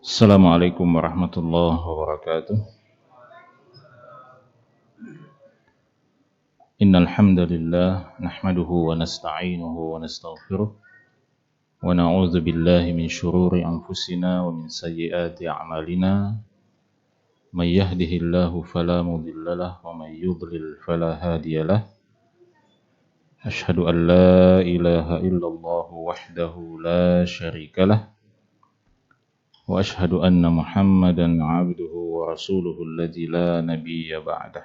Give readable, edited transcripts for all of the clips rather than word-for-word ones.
Assalamualaikum warahmatullahi wabarakatuh. Innal hamdalillah nahmaduhu wa nasta'inuhu wa nastaghfiruh wa na'udzu billahi min shururi anfusina wa min sayyiati a'malina. May yahdihillahu fala mudilla lahu wa may yudlil fala hadiya lahu. Asyhadu an la ilaha illallah wahdahu la syarika lahu. Wa ashhadu anna Muhammadan 'abduhu wa rasuluhu alladzi la nabiyya ba'dah.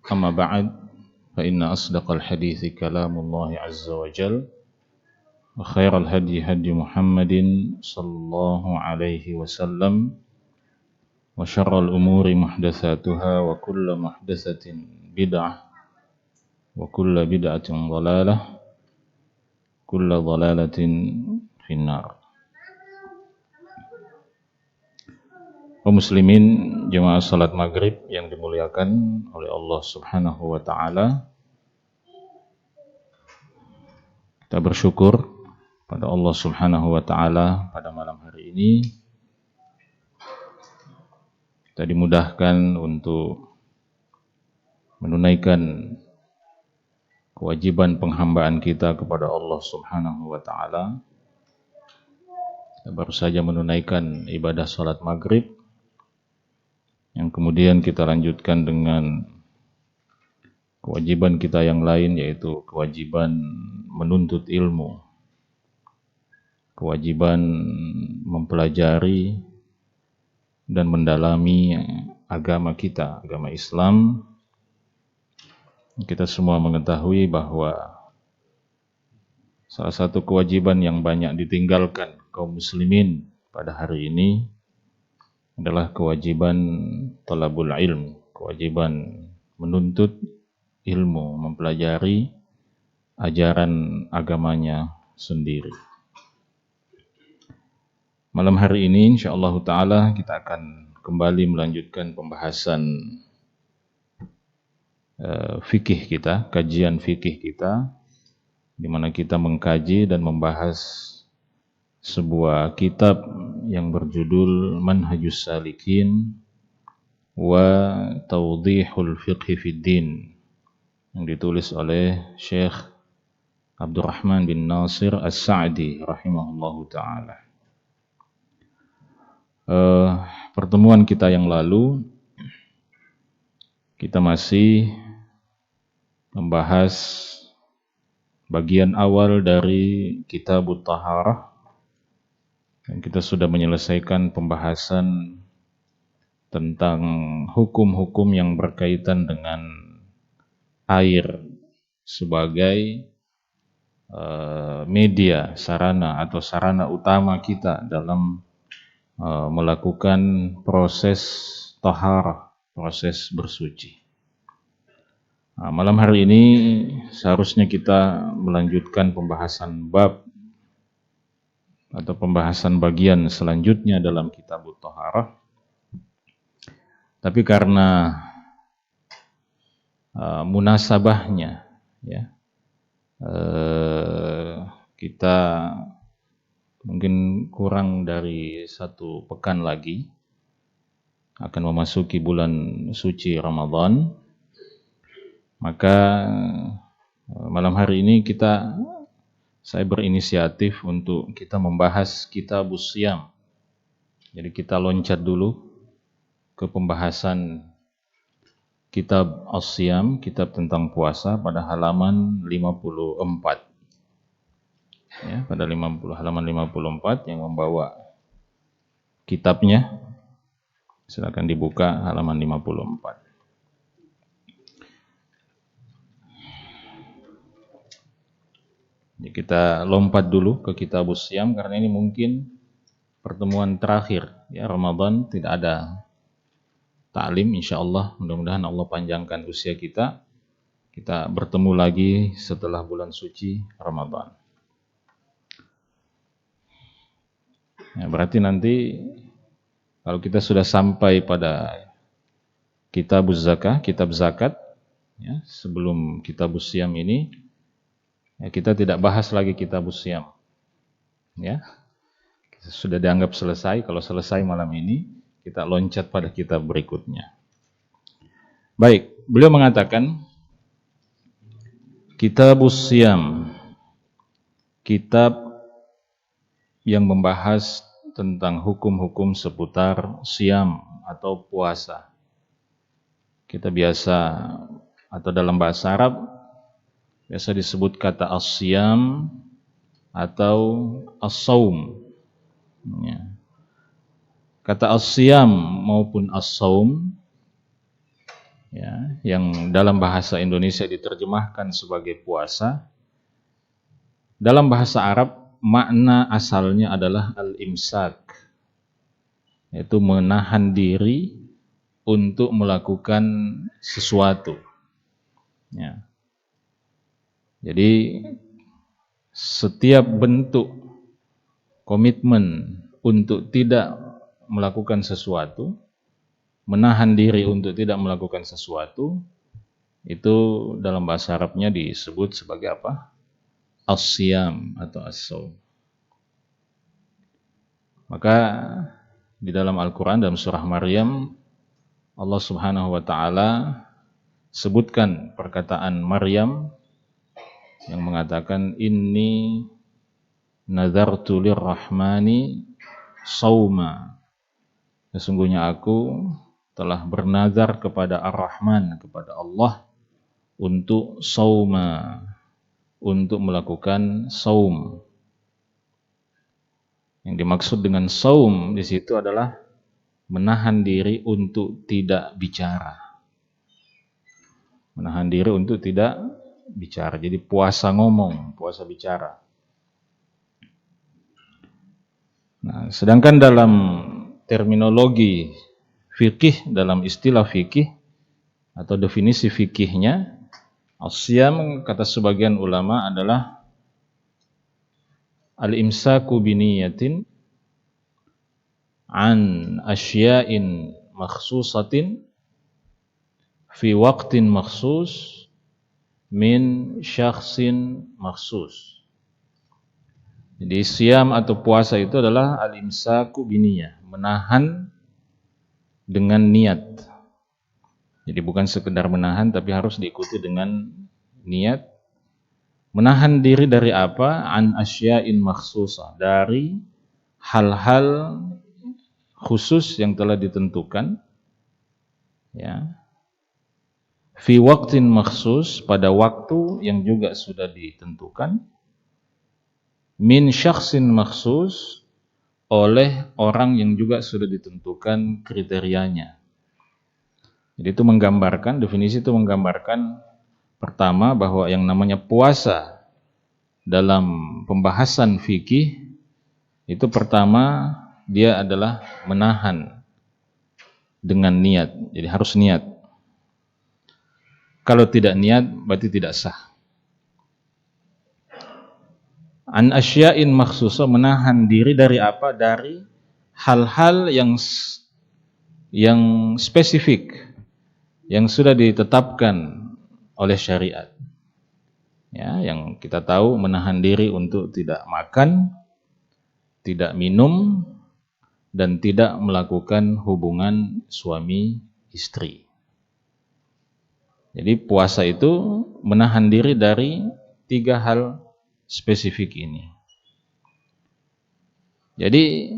Amma ba'd, fa inna asdaqal hadithi kalamullahi azza wa jal wa khairal hadi hadi Muhammadin sallallahu alaihi wasallam wa syarral umuri muhdatsatuha wa kullu muhdatsatin bid'ah wa kullu bid'atin dhalalah kullu dhalalatin finnar. Kaum muslimin jemaah salat maghrib yang dimuliakan oleh Allah subhanahu wa ta'ala, kita bersyukur pada Allah subhanahu wa ta'ala pada malam hari ini kita dimudahkan untuk menunaikan kewajiban penghambaan kita kepada Allah subhanahu wa ta'ala. Kita baru saja menunaikan ibadah salat maghrib, yang kemudian kita lanjutkan dengan kewajiban kita yang lain, yaitu kewajiban menuntut ilmu, kewajiban mempelajari dan mendalami agama kita, agama Islam. Kita semua mengetahui bahwa salah satu kewajiban yang banyak ditinggalkan kaum muslimin pada hari ini adalah kewajiban talabul ilm, kewajiban menuntut ilmu, mempelajari ajaran agamanya sendiri. Malam hari ini insyaallah ta'ala kita akan kembali melanjutkan pembahasan fikih kita, kajian fikih kita, di mana kita mengkaji dan membahas sebuah kitab yang berjudul Manhajus Salikin wa Tawdihul Fiqhi fid Din, yang ditulis oleh Syekh Abdurrahman bin Nasir As-Sa'di rahimahullahu ta'ala. Pertemuan kita yang lalu kita masih membahas bagian awal dari Kitabut Taharah, dan kita sudah menyelesaikan pembahasan tentang hukum-hukum yang berkaitan dengan air sebagai media, sarana atau sarana utama kita dalam melakukan proses taharah, proses bersuci. Nah, malam hari ini seharusnya kita melanjutkan pembahasan bab atau pembahasan bagian selanjutnya dalam Kitabut Taharah. Tapi karena munasabahnya, ya, kita mungkin kurang dari 1 pekan lagi akan memasuki bulan suci Ramadan, maka malam hari ini saya berinisiatif untuk kita membahas Kitabus Shiyam. Jadi kita loncat dulu ke pembahasan Kitab As-Shiyam, kitab tentang puasa, pada halaman 54. Ya, pada halaman 54 yang membawa kitabnya, silakan dibuka halaman 54. Jadi kita lompat dulu ke Kitabus Shiyam karena ini mungkin pertemuan terakhir, ya, Ramadan tidak ada ta'lim, insyaallah. Mudah-mudahan Allah panjangkan usia kita. Kita bertemu lagi setelah bulan suci Ramadan. Ya, berarti nanti kalau kita sudah sampai pada Kitabuz Zakah, kitab zakat, ya, sebelum Kitabus Shiyam ini, ya, kita tidak bahas lagi Kitabus Shiyam. Ya. sudah dianggap selesai. Kalau selesai malam ini, kita loncat pada kitab berikutnya. Baik, beliau mengatakan Kitabus Siyam, kitab yang membahas tentang hukum-hukum seputar siyam atau puasa. Kita biasa atau dalam bahasa Arab biasa disebut kata as-siyam atau as-saum. Ya. Kata as-siyam maupun as-saum, ya, yang dalam bahasa Indonesia diterjemahkan sebagai puasa, dalam bahasa Arab makna asalnya adalah al-imsak, yaitu menahan diri untuk melakukan sesuatu. Ya. Jadi setiap bentuk komitmen untuk tidak melakukan sesuatu, menahan diri untuk tidak melakukan sesuatu, itu dalam bahasa Arabnya disebut sebagai apa? As-siyam atau as-saum. Maka di dalam Al-Quran dalam surah Maryam, Allah Subhanahu wa ta'ala sebutkan perkataan Maryam yang mengatakan inni nazartu lirrahmani sauma. Sesungguhnya aku telah bernazar kepada Ar-Rahman, kepada Allah untuk sauma, untuk melakukan saum. Yang dimaksud dengan saum di situ adalah menahan diri untuk tidak bicara. Menahan diri untuk tidak bicara. Jadi puasa ngomong, puasa bicara. Nah, sedangkan dalam terminologi fikih, dalam istilah fikih atau definisi fikihnya, as-siyam kata sebagian ulama adalah al-imsaku biniyatin an asya'in makhsusatin fi waqtin makhsus min syakhsin makhsus. Jadi siyam atau puasa itu adalah al-imsaku biniyah, menahan dengan niat. Jadi bukan sekedar menahan tapi harus diikuti dengan niat. Menahan diri dari apa? An asya'in makhsusah, dari hal-hal khusus yang telah ditentukan, ya. Fi waqtin makhsus, pada waktu yang juga sudah ditentukan. Min syakhsin makhsus, oleh orang yang juga sudah ditentukan kriterianya. Jadi itu menggambarkan, definisi itu menggambarkan pertama bahwa yang namanya puasa dalam pembahasan fikih itu pertama dia adalah menahan dengan niat. Jadi harus niat. Kalau tidak niat berarti tidak sah. An asya'in makhsusah, menahan diri dari apa? Dari hal-hal yang spesifik, yang sudah ditetapkan oleh syariat. Ya, yang kita tahu menahan diri untuk tidak makan, tidak minum, dan tidak melakukan hubungan suami istri. Jadi puasa itu menahan diri dari 3 hal spesifik ini. Jadi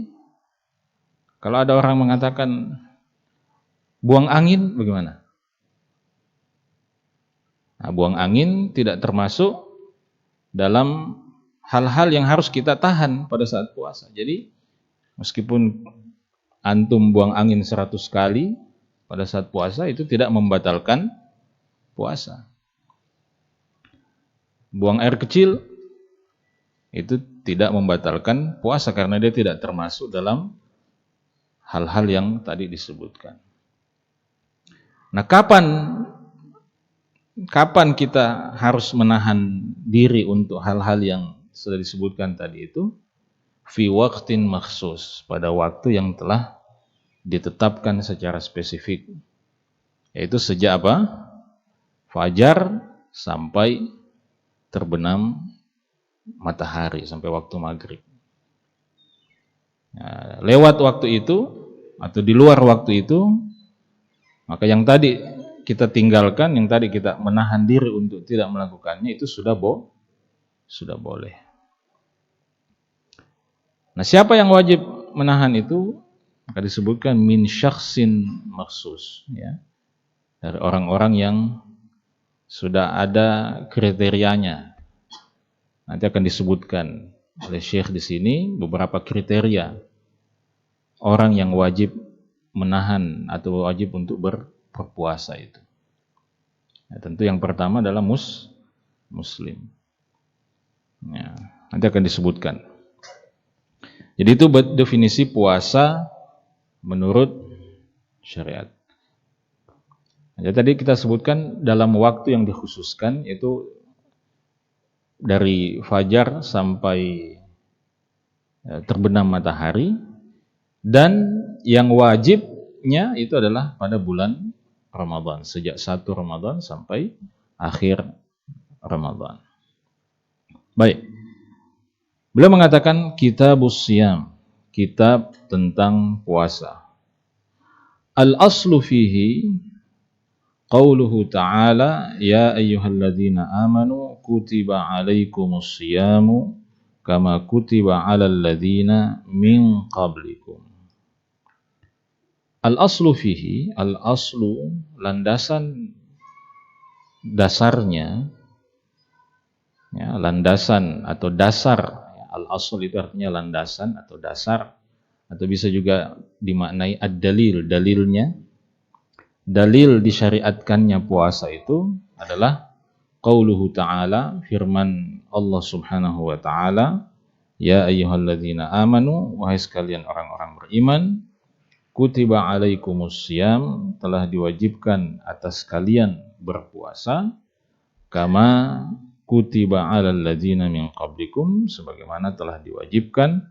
kalau ada orang mengatakan buang angin, bagaimana? Nah, buang angin tidak termasuk dalam hal-hal yang harus kita tahan pada saat puasa. Jadi meskipun antum buang angin 100 kali pada saat puasa, itu tidak membatalkan puasa. Buang air kecil itu tidak membatalkan puasa karena dia tidak termasuk dalam hal-hal yang tadi disebutkan. Nah, kapan kita harus menahan diri untuk hal-hal yang sudah disebutkan tadi itu? Fi waqtin makhsus, pada waktu yang telah ditetapkan secara spesifik. Yaitu sejak apa? Fajar sampai terbenam matahari, sampai waktu maghrib. Lewat waktu itu atau di luar waktu itu, maka yang tadi kita tinggalkan, yang tadi kita menahan diri untuk tidak melakukannya, itu sudah boleh. Nah, siapa yang wajib menahan itu? Maka disebutkan min syakhsin maksus, ya, dari orang-orang yang sudah ada kriterianya. Nanti akan disebutkan oleh Syekh di sini beberapa kriteria orang yang wajib menahan atau wajib untuk berpuasa itu. Ya, tentu yang pertama adalah muslim. Ya, nanti akan disebutkan. Jadi itu definisi puasa menurut syariat. Jadi tadi kita sebutkan dalam waktu yang dikhususkan itu dari fajar sampai terbenam matahari, dan yang wajibnya itu adalah pada bulan Ramadan, sejak 1 Ramadan sampai akhir Ramadan. Baik. Beliau mengatakan kitabus siyam, kitab tentang puasa. Al-aslu fihi qauluhu ta'ala ya ayyuhalladzina amanu kutiba alaikumus siyamu kama kutiba alal ladzina min qablikum. Al-aslu fihi, al-aslu landasan dasarnya, ya, landasan atau dasar. Al-asl itu artinya landasan atau dasar, atau bisa juga dimaknai ad-dalil, dalilnya. Dalil disyariatkannya puasa itu adalah qauluhu ta'ala, firman Allah Subhanahu wa ta'ala, ya ayyuhalladzina amanu, wahai sekalian orang-orang beriman, kutiba alaikumus siyam, telah diwajibkan atas kalian berpuasa, kama kutiba alal ladzina min qablikum, sebagaimana telah diwajibkan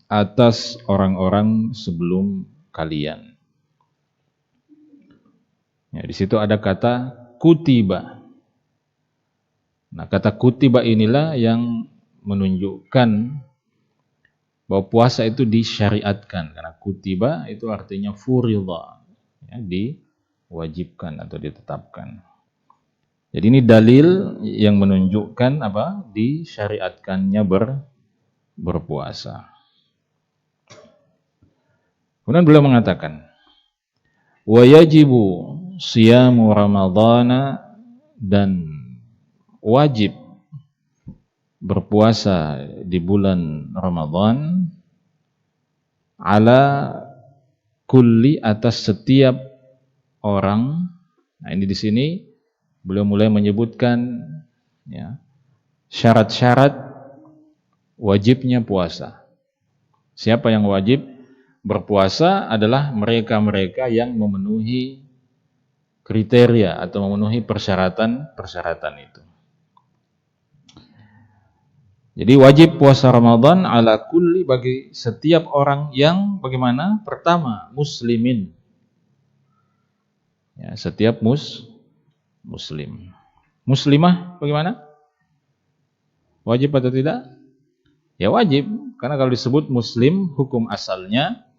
atas orang-orang sebelum kalian. Ya, di situ ada kata kutiba. Nah, kata kutiba inilah yang menunjukkan bahwa puasa itu disyariatkan, karena kutiba itu artinya furidha, ya, diwajibkan atau ditetapkan. Jadi ini dalil yang menunjukkan apa? Disyariatkannya berpuasa. Kemudian beliau mengatakan, wa yajibu siyamu ramadhana, dan wajib berpuasa di bulan Ramadan, ala kulli, atas setiap orang. Nah, ini di sini beliau mulai menyebutkan, ya, syarat-syarat wajibnya puasa. Siapa yang wajib berpuasa adalah mereka-mereka yang memenuhi kriteria atau memenuhi persyaratan itu. Jadi wajib puasa Ramadan ala kulli, bagi setiap orang yang bagaimana? Pertama, muslimin. Ya, setiap muslim. Muslimah bagaimana? Wajib atau tidak? Ya wajib, karena kalau disebut muslim, hukum asalnya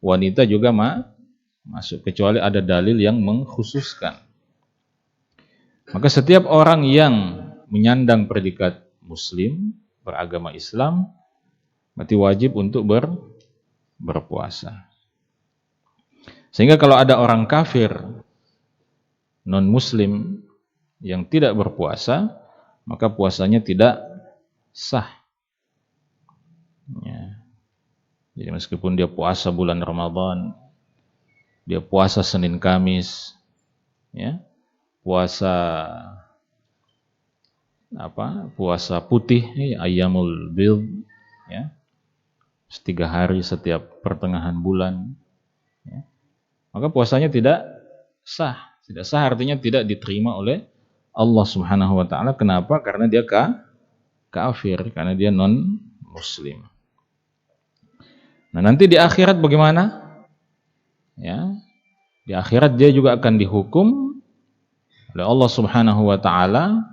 wanita juga masuk, kecuali ada dalil yang mengkhususkan. Maka setiap orang yang menyandang predikat muslim, beragama Islam, berarti wajib untuk berpuasa. Sehingga kalau ada orang kafir non-muslim yang tidak berpuasa, maka puasanya tidak sah. Ya. Jadi meskipun dia puasa bulan Ramadan, dia puasa Senin Kamis, ya, puasa putih, ayyamul bid, ya, 3 hari setiap pertengahan bulan, ya, maka puasanya tidak sah. Tidak sah artinya tidak diterima oleh Allah Subhanahu wa ta'ala. Kenapa? Karena dia kafir, karena dia non-muslim. Nah, nanti di akhirat bagaimana? Ya, di akhirat dia juga akan dihukum oleh Allah Subhanahu wa ta'ala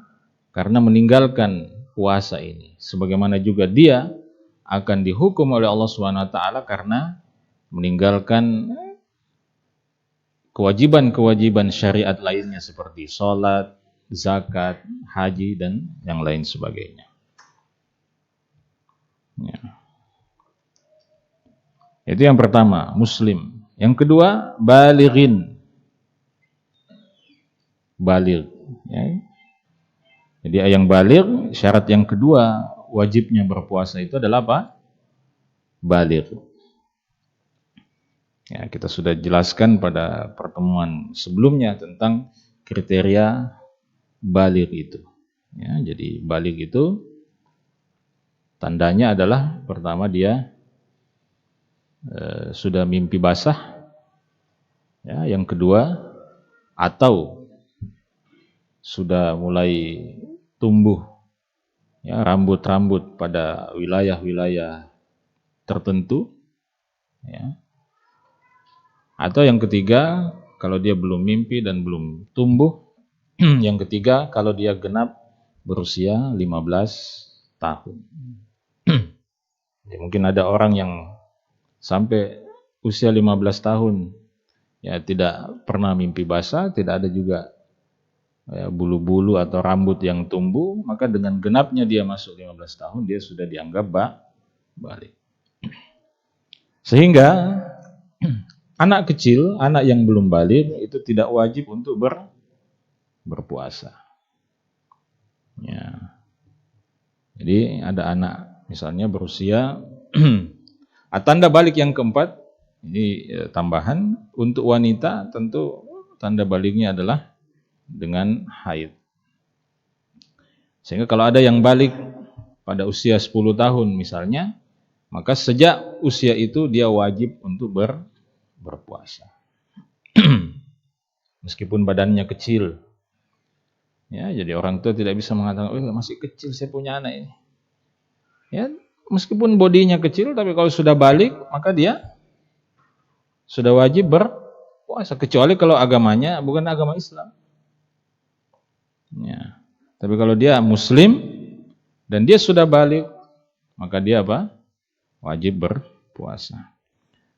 karena meninggalkan puasa ini. Sebagaimana juga dia akan dihukum oleh Allah Subhanahu wa taala karena meninggalkan kewajiban-kewajiban syariat lainnya seperti sholat, zakat, haji, dan yang lain sebagainya. Ya. Itu yang pertama, muslim. Yang kedua, balighin. Baligh. Ya. Jadi yang baligh, syarat yang kedua wajibnya berpuasa itu adalah apa? Baligh. Ya, kita sudah jelaskan pada pertemuan sebelumnya tentang kriteria baligh itu. Ya, jadi baligh itu tandanya adalah pertama dia sudah mimpi basah. Ya, yang kedua atau sudah mulai tumbuh ya rambut-rambut pada wilayah-wilayah tertentu ya. Atau yang ketiga kalau dia belum mimpi dan belum tumbuh. Yang ketiga kalau dia genap berusia 15 tahun. Ya, mungkin ada orang yang sampai usia 15 tahun ya tidak pernah mimpi basah, tidak ada juga ya, bulu-bulu atau rambut yang tumbuh, maka dengan genapnya dia masuk 15 tahun, dia sudah dianggap baligh. Sehingga anak kecil, anak yang belum baligh itu tidak wajib untuk berpuasa. Ya. Jadi ada anak misalnya berusia tanda balik yang keempat, ini tambahan untuk wanita tentu tanda baliknya adalah dengan haid. Sehingga kalau ada yang balik pada usia 10 tahun misalnya, maka sejak usia itu dia wajib untuk berpuasa. Meskipun badannya kecil. Ya, jadi orang tua tidak bisa mengatakan, "Oh, masih kecil saya punya anak ini." Ya, meskipun bodinya kecil tapi kalau sudah balik, maka dia sudah wajib berpuasa kecuali kalau agamanya bukan agama Islam. Ya. Tapi kalau dia muslim dan dia sudah balik, maka dia apa? Wajib berpuasa.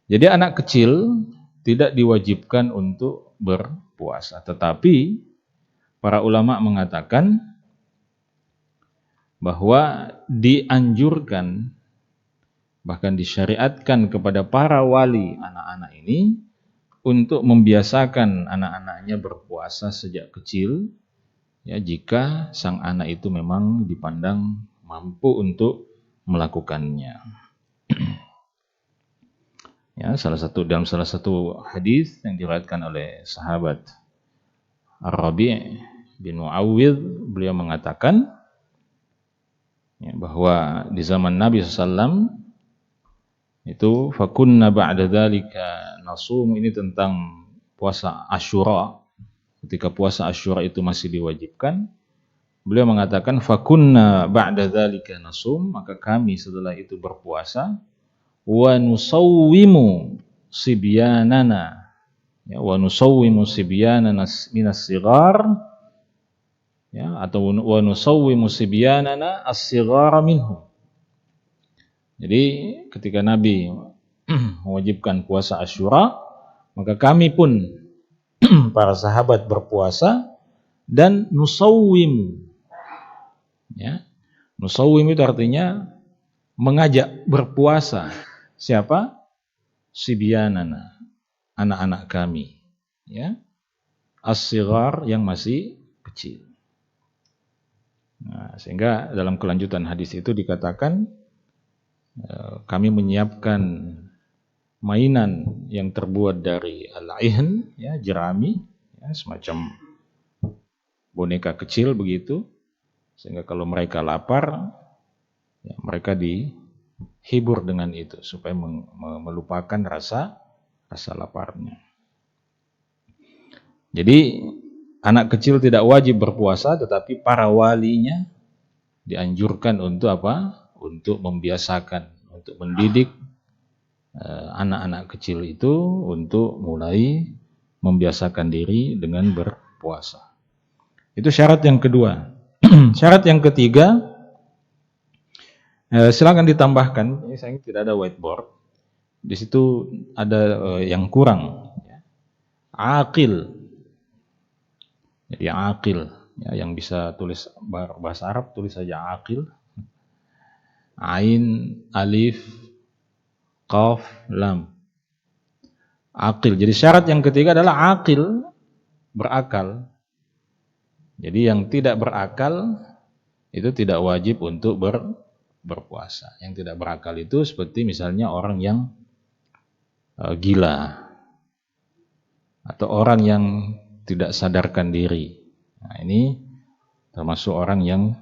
Jadi anak kecil tidak diwajibkan untuk berpuasa, tetapi para ulama mengatakan bahwa dianjurkan bahkan disyariatkan kepada para wali anak-anak ini untuk membiasakan anak-anaknya berpuasa sejak kecil. Ya, jika sang anak itu memang dipandang mampu untuk melakukannya. Ya, dalam salah satu hadis yang diriwayatkan oleh sahabat Ar-Rabi' bin Muawwidh, beliau mengatakan ya, bahwa di zaman Nabi SAW itu fakunna ba'da dzalika nasum, ini tentang puasa Asyura. Ketika puasa Asyura itu masih diwajibkan, beliau mengatakan fakunna ba'da dzalika nasum, maka kami setelah itu berpuasa, wa nusawwimu sibyanana, ya, wa nusawwimu sibyanana minas sighar, ya, atau wa nusawwimu sibyanana as-sighara minhum. Jadi ketika Nabi mewajibkan puasa Asyura, maka kami pun para sahabat berpuasa dan nusawwim. Ya. Nusawwim itu artinya mengajak berpuasa. Siapa? Sibyanana, anak-anak kami. Ya. As-sighar yang masih kecil. Nah, sehingga dalam kelanjutan hadis itu dikatakan kami menyiapkan mainan yang terbuat dari al-ihn, ya, jerami, ya, semacam boneka kecil begitu, sehingga kalau mereka lapar, ya, mereka dihibur dengan itu supaya melupakan rasa laparnya. Jadi anak kecil tidak wajib berpuasa, tetapi para walinya dianjurkan untuk apa? Untuk membiasakan, untuk mendidik anak-anak kecil itu untuk mulai membiasakan diri dengan berpuasa. Itu syarat yang kedua. Syarat yang ketiga, Silakan ditambahkan. Ini sayang tidak ada whiteboard. Di situ ada yang kurang. Aqil. Jadi aqil. Ya, yang bisa tulis bahasa Arab tulis saja aqil. Ain, alif, qaf, lam. Aqil. Jadi syarat yang ketiga adalah aqil, berakal. Jadi yang tidak berakal itu tidak wajib untuk berpuasa. Yang tidak berakal itu seperti misalnya orang yang gila atau orang yang tidak sadarkan diri. Nah, ini termasuk orang yang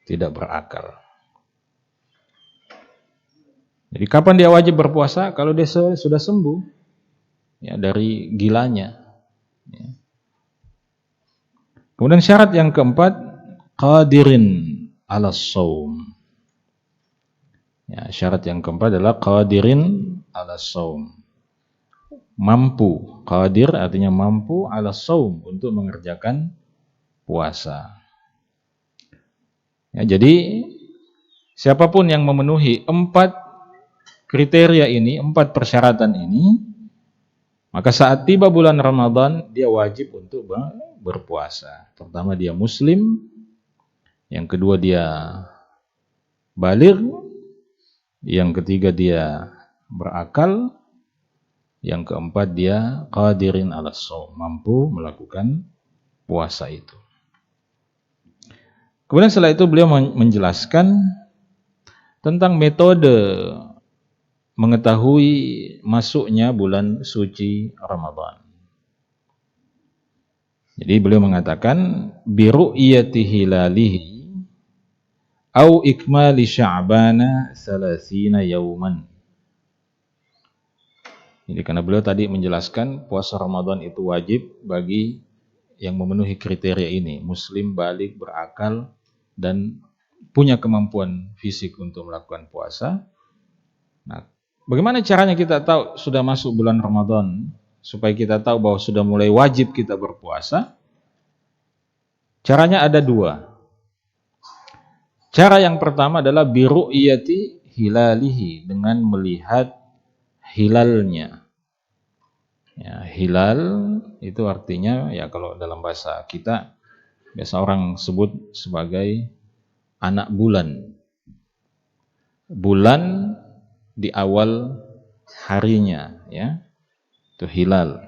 tidak berakal. Jadi kapan dia wajib berpuasa? Kalau dia sudah sembuh ya dari gilanya. Ya. Kemudian syarat yang keempat, qadirin 'ala shaum. Ya, syarat yang keempat adalah qadirin 'ala shaum. Mampu, qadir artinya mampu 'ala shaum untuk mengerjakan puasa. Ya, jadi siapapun yang memenuhi 4 kriteria ini, 4 persyaratan ini, maka saat tiba bulan Ramadan dia wajib untuk berpuasa. Pertama dia muslim, yang kedua dia baligh, yang ketiga dia berakal, yang keempat dia qadirin 'ala shaum, mampu melakukan puasa itu. Kemudian setelah itu beliau menjelaskan tentang metode mengetahui masuknya bulan suci Ramadan. Jadi beliau mengatakan biru'yati hilalihi au ikmali sya'bana 30 yauman. Jadi karena beliau tadi menjelaskan puasa Ramadan itu wajib bagi yang memenuhi kriteria ini, muslim, baligh, berakal dan punya kemampuan fisik untuk melakukan puasa. Nah, bagaimana caranya kita tahu sudah masuk bulan Ramadan supaya kita tahu bahwa sudah mulai wajib kita berpuasa? Caranya ada 2. Cara yang pertama adalah biru'yati hilalihi, dengan melihat hilalnya. Ya, hilal itu artinya ya kalau dalam bahasa kita biasa orang sebut sebagai anak bulan. Bulan di awal harinya, ya. Itu hilal.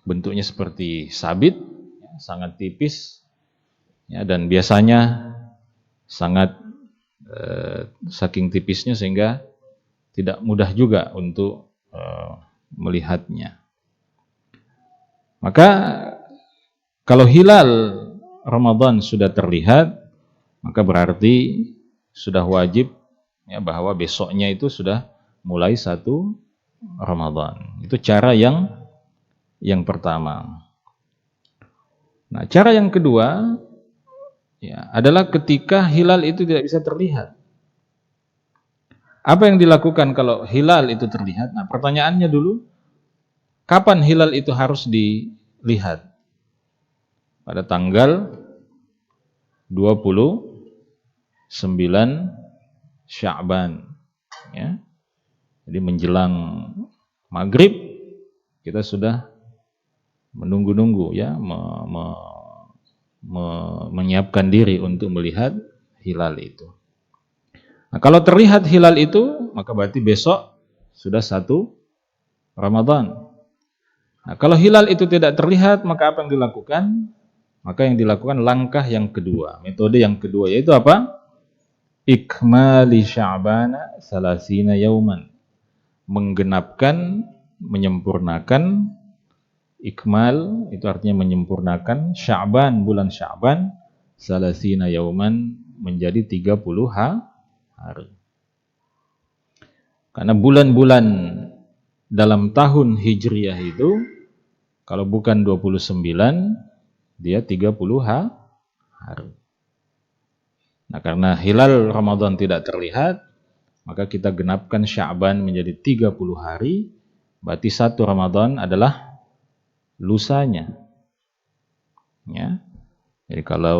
Bentuknya seperti sabit, ya, sangat tipis, ya, dan biasanya sangat saking tipisnya sehingga tidak mudah juga untuk melihatnya. Maka kalau hilal Ramadan sudah terlihat, maka berarti sudah wajib ya bahwa besoknya itu sudah mulai 1 Ramadan. Itu cara yang pertama. Nah, cara yang kedua ya adalah ketika hilal itu tidak bisa terlihat. Apa yang dilakukan kalau hilal itu terlihat? Nah, pertanyaannya dulu, kapan hilal itu harus dilihat? Pada tanggal 29 Sya'ban, ya. Jadi menjelang maghrib kita sudah menunggu-nunggu, ya, menyiapkan diri untuk melihat hilal itu. Nah, kalau terlihat hilal itu, maka berarti besok sudah 1 Ramadan. Nah, kalau hilal itu tidak terlihat, maka apa yang dilakukan? Maka yang dilakukan langkah yang kedua, metode yang kedua, yaitu apa? Ikmali sya'bana 30 yauman. Menggenapkan, menyempurnakan, ikmal itu artinya menyempurnakan Sya'ban, bulan Sya'ban 30 yauman menjadi 30 hari. Karena bulan-bulan dalam tahun Hijriah itu kalau bukan 29 dia 30 hari. Nah, karena hilal Ramadan tidak terlihat, maka kita genapkan Sya'ban menjadi 30 hari, berarti 1 Ramadan adalah lusanya. Ya. Jadi kalau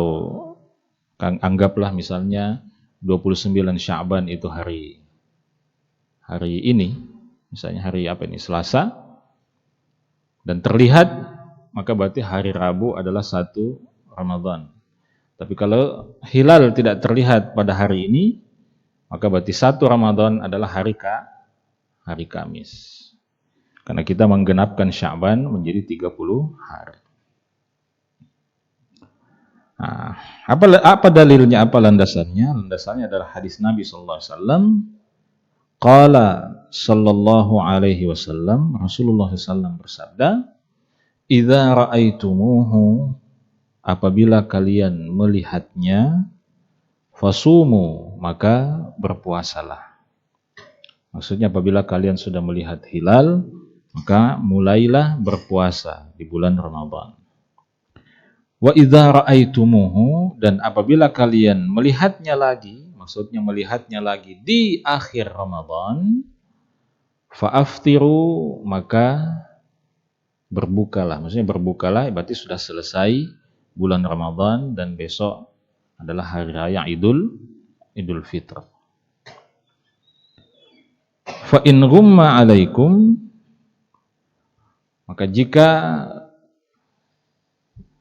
anggaplah misalnya 29 Sya'ban itu hari ini, misalnya hari apa ini, Selasa, dan terlihat, maka berarti hari Rabu adalah 1 Ramadan. Tapi kalau hilal tidak terlihat pada hari ini, maka berarti 1 Ramadan adalah hari Kamis. Karena kita menggenapkan Sya'ban menjadi 30 hari. Nah, apa dalilnya, apa landasannya? Landasannya adalah hadis Nabi sallallahu alaihi wasallam. Qala sallallahu alaihi wasallam, Rasulullah SAW bersabda, "Idza ra'aitumuhu," apabila kalian melihatnya, "fasumu," maka berpuasalah. Maksudnya apabila kalian sudah melihat hilal, maka mulailah berpuasa di bulan Ramadan. Wa idza ra'aitumuhu, dan apabila kalian melihatnya lagi, maksudnya melihatnya lagi di akhir Ramadan, fa'aftiru, maka berbukalah. Maksudnya berbukalah berarti sudah selesai bulan Ramadan dan besok adalah hari raya Idul Fitr. Fa in ghumma 'alaikum, maka jika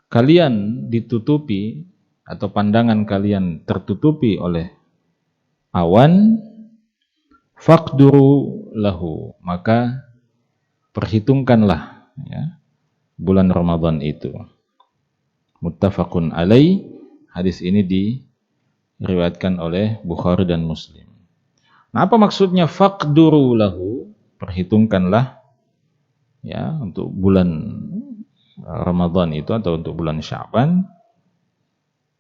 kalian ditutupi atau pandangan kalian tertutupi oleh awan, faqduru lahu, maka perhitungkanlah ya, bulan Ramadan itu. Muttafaqun alaih, hadis ini diriwayatkan oleh Bukhari dan Muslim. Nah, apa maksudnya faqduru lahu, perhitungkanlah ya untuk bulan Ramadan itu atau untuk bulan Sya'ban?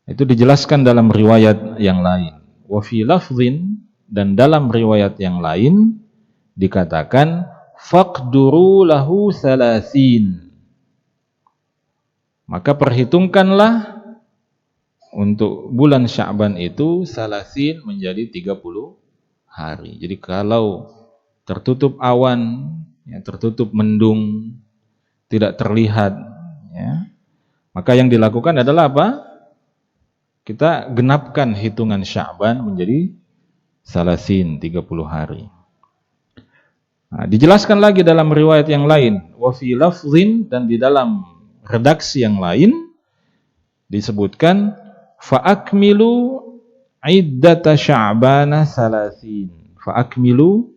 Itu dijelaskan dalam riwayat yang lain. Wa fi lafdhin, dan dalam riwayat yang lain dikatakan faqduru lahu 30. Maka perhitungkanlah untuk bulan Sya'ban itu 30 menjadi 30 hari. Jadi kalau tertutup awan, ya, tertutup mendung, tidak terlihat, ya, maka yang dilakukan adalah apa? Kita genapkan hitungan Sya'ban menjadi 30 hari. Nah, dijelaskan lagi dalam riwayat yang lain, wa fi lafdhin, dan di dalam redaksi yang lain disebutkan fa'akmilu iddata Sya'bana 30. Fa'akmilu,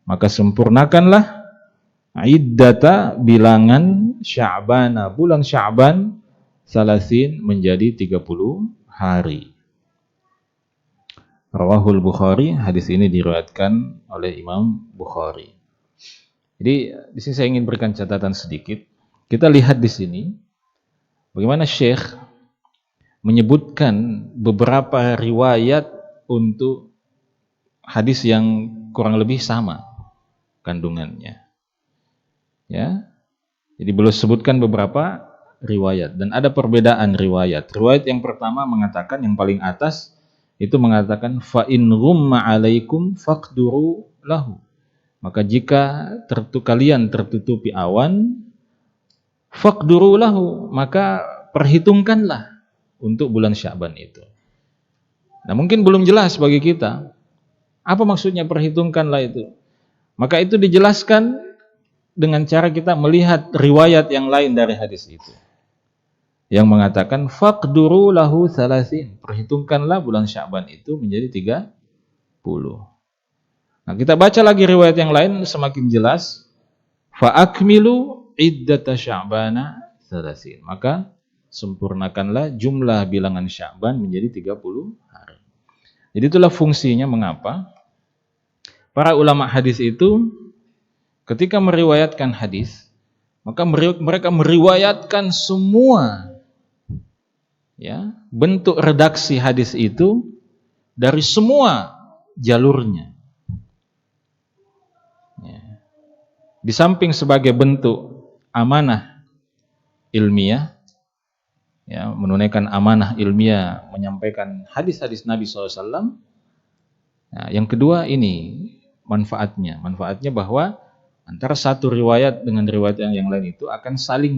maka sempurnakanlah iddata, bilangan Sya'bana, bulan Sya'ban, 30 menjadi 30 hari. Rawahul Bukhari, hadis ini diriwayatkan oleh Imam Bukhari. Jadi di sini saya ingin berikan catatan sedikit. Kita lihat di sini bagaimana Syekh menyebutkan beberapa riwayat untuk hadis yang kurang lebih sama kandungannya. Ya. Jadi beliau sebutkan beberapa riwayat dan ada perbedaan riwayat. Riwayat yang pertama mengatakan, yang paling atas itu mengatakan fa in ghumma 'alaikum faqduru lahu. Maka jika kalian tertutupi awan, faqduru lahu, maka perhitungkanlah untuk bulan Sya'ban itu. Nah, mungkin belum jelas bagi kita. Apa maksudnya perhitungkanlah itu? Maka itu dijelaskan dengan cara kita melihat riwayat yang lain dari hadis itu, yang mengatakan faqduru lahu 30, perhitungkanlah bulan Sya'ban itu menjadi 30. Nah, kita baca lagi riwayat yang lain semakin jelas, fa akmilu iddata Sya'bana 30, maka sempurnakanlah jumlah bilangan Sya'ban menjadi 30 hari. Jadi itulah fungsinya mengapa para ulama hadis itu ketika meriwayatkan hadis, maka mereka meriwayatkan semua ya, bentuk redaksi hadis itu dari semua jalurnya. Ya. Di samping sebagai bentuk amanah ilmiah, ya, menunaikan amanah ilmiah menyampaikan hadis-hadis Nabi SAW. Nah, yang kedua ini manfaatnya bahwa antara satu riwayat dengan riwayat yang lain itu akan saling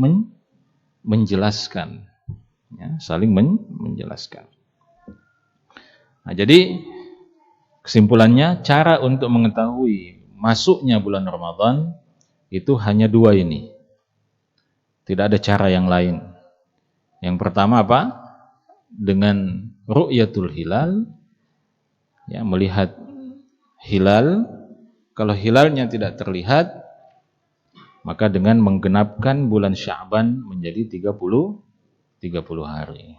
menjelaskan, ya, saling menjelaskan. Nah, jadi Kesimpulannya, cara untuk mengetahui masuknya bulan Ramadan itu hanya dua ini. Tidak ada cara yang lain. Yang pertama apa? Dengan ru'yatul hilal, ya, melihat hilal. Kalau hilalnya tidak terlihat, maka dengan menggenapkan bulan Sya'ban menjadi 30 hari.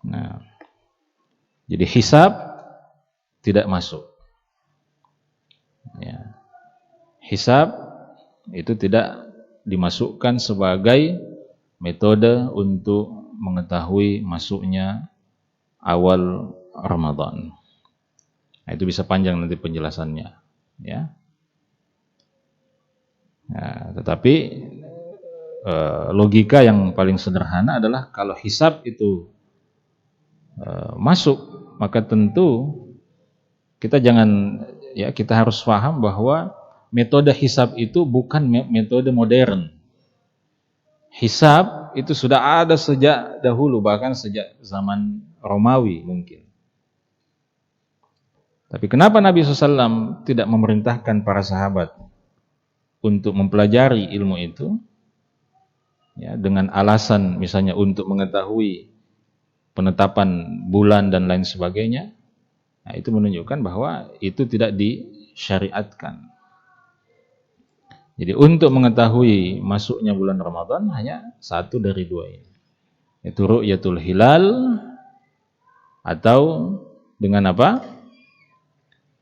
Nah, jadi hisab tidak masuk. Ya. Hisab itu tidak dimasukkan sebagai metode untuk mengetahui masuknya awal Ramadan. Nah, itu bisa panjang nanti penjelasannya, ya. Nah, tetapi logika yang paling sederhana adalah kalau hisab itu masuk, maka tentu kita kita harus paham bahwa metode hisab itu bukan metode modern. Hisab itu sudah ada sejak dahulu, bahkan sejak zaman Romawi mungkin. Tapi kenapa Nabi SAW tidak memerintahkan para sahabat untuk mempelajari ilmu itu? Ya, dengan alasan misalnya untuk mengetahui penetapan bulan dan lain sebagainya. Nah, itu menunjukkan bahwa itu tidak disyariatkan. Jadi untuk mengetahui masuknya bulan Ramadan hanya satu dari dua ini. Itu ru'yatul hilal, atau dengan apa?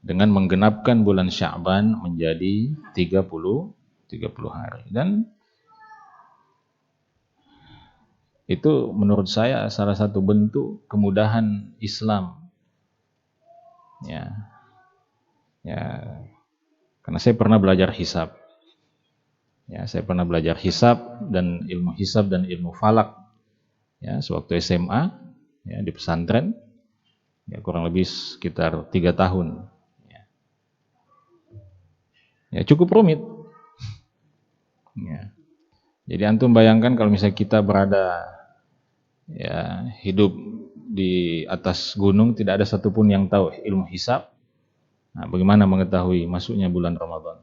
Dengan menggenapkan bulan Sya'ban menjadi 30 hari. Dan itu menurut saya salah satu bentuk kemudahan Islam. Ya. Karena saya pernah belajar hisab. Ya, saya pernah belajar hisab dan ilmu falak. Ya, sewaktu SMA, ya, di pesantren. Ya, kurang lebih sekitar 3 tahun. Ya, cukup rumit. Ya. Jadi antum bayangkan kalau misalnya kita berada, ya, hidup di atas gunung, tidak ada satupun yang tahu ilmu hisab. Nah, bagaimana mengetahui masuknya bulan Ramadan?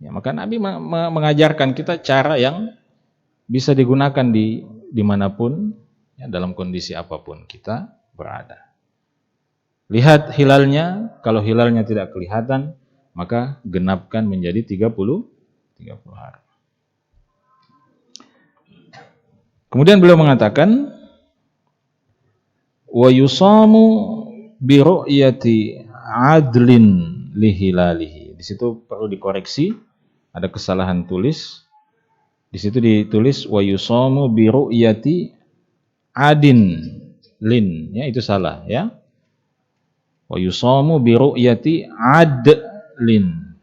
Ya, maka Nabi mengajarkan kita cara yang bisa digunakan dimanapun, ya, dalam kondisi apapun kita berada. Lihat hilalnya, kalau hilalnya tidak kelihatan, maka genapkan menjadi 30 hari. Kemudian beliau mengatakan, wa yusamu bi ru'yati adlin lihilalihi. Di situ perlu dikoreksi, ada kesalahan tulis. Di situ ditulis wa yusamu bi ru'yati adin lin, ya, itu salah, ya. Wa yusamu bi ru'yati adlin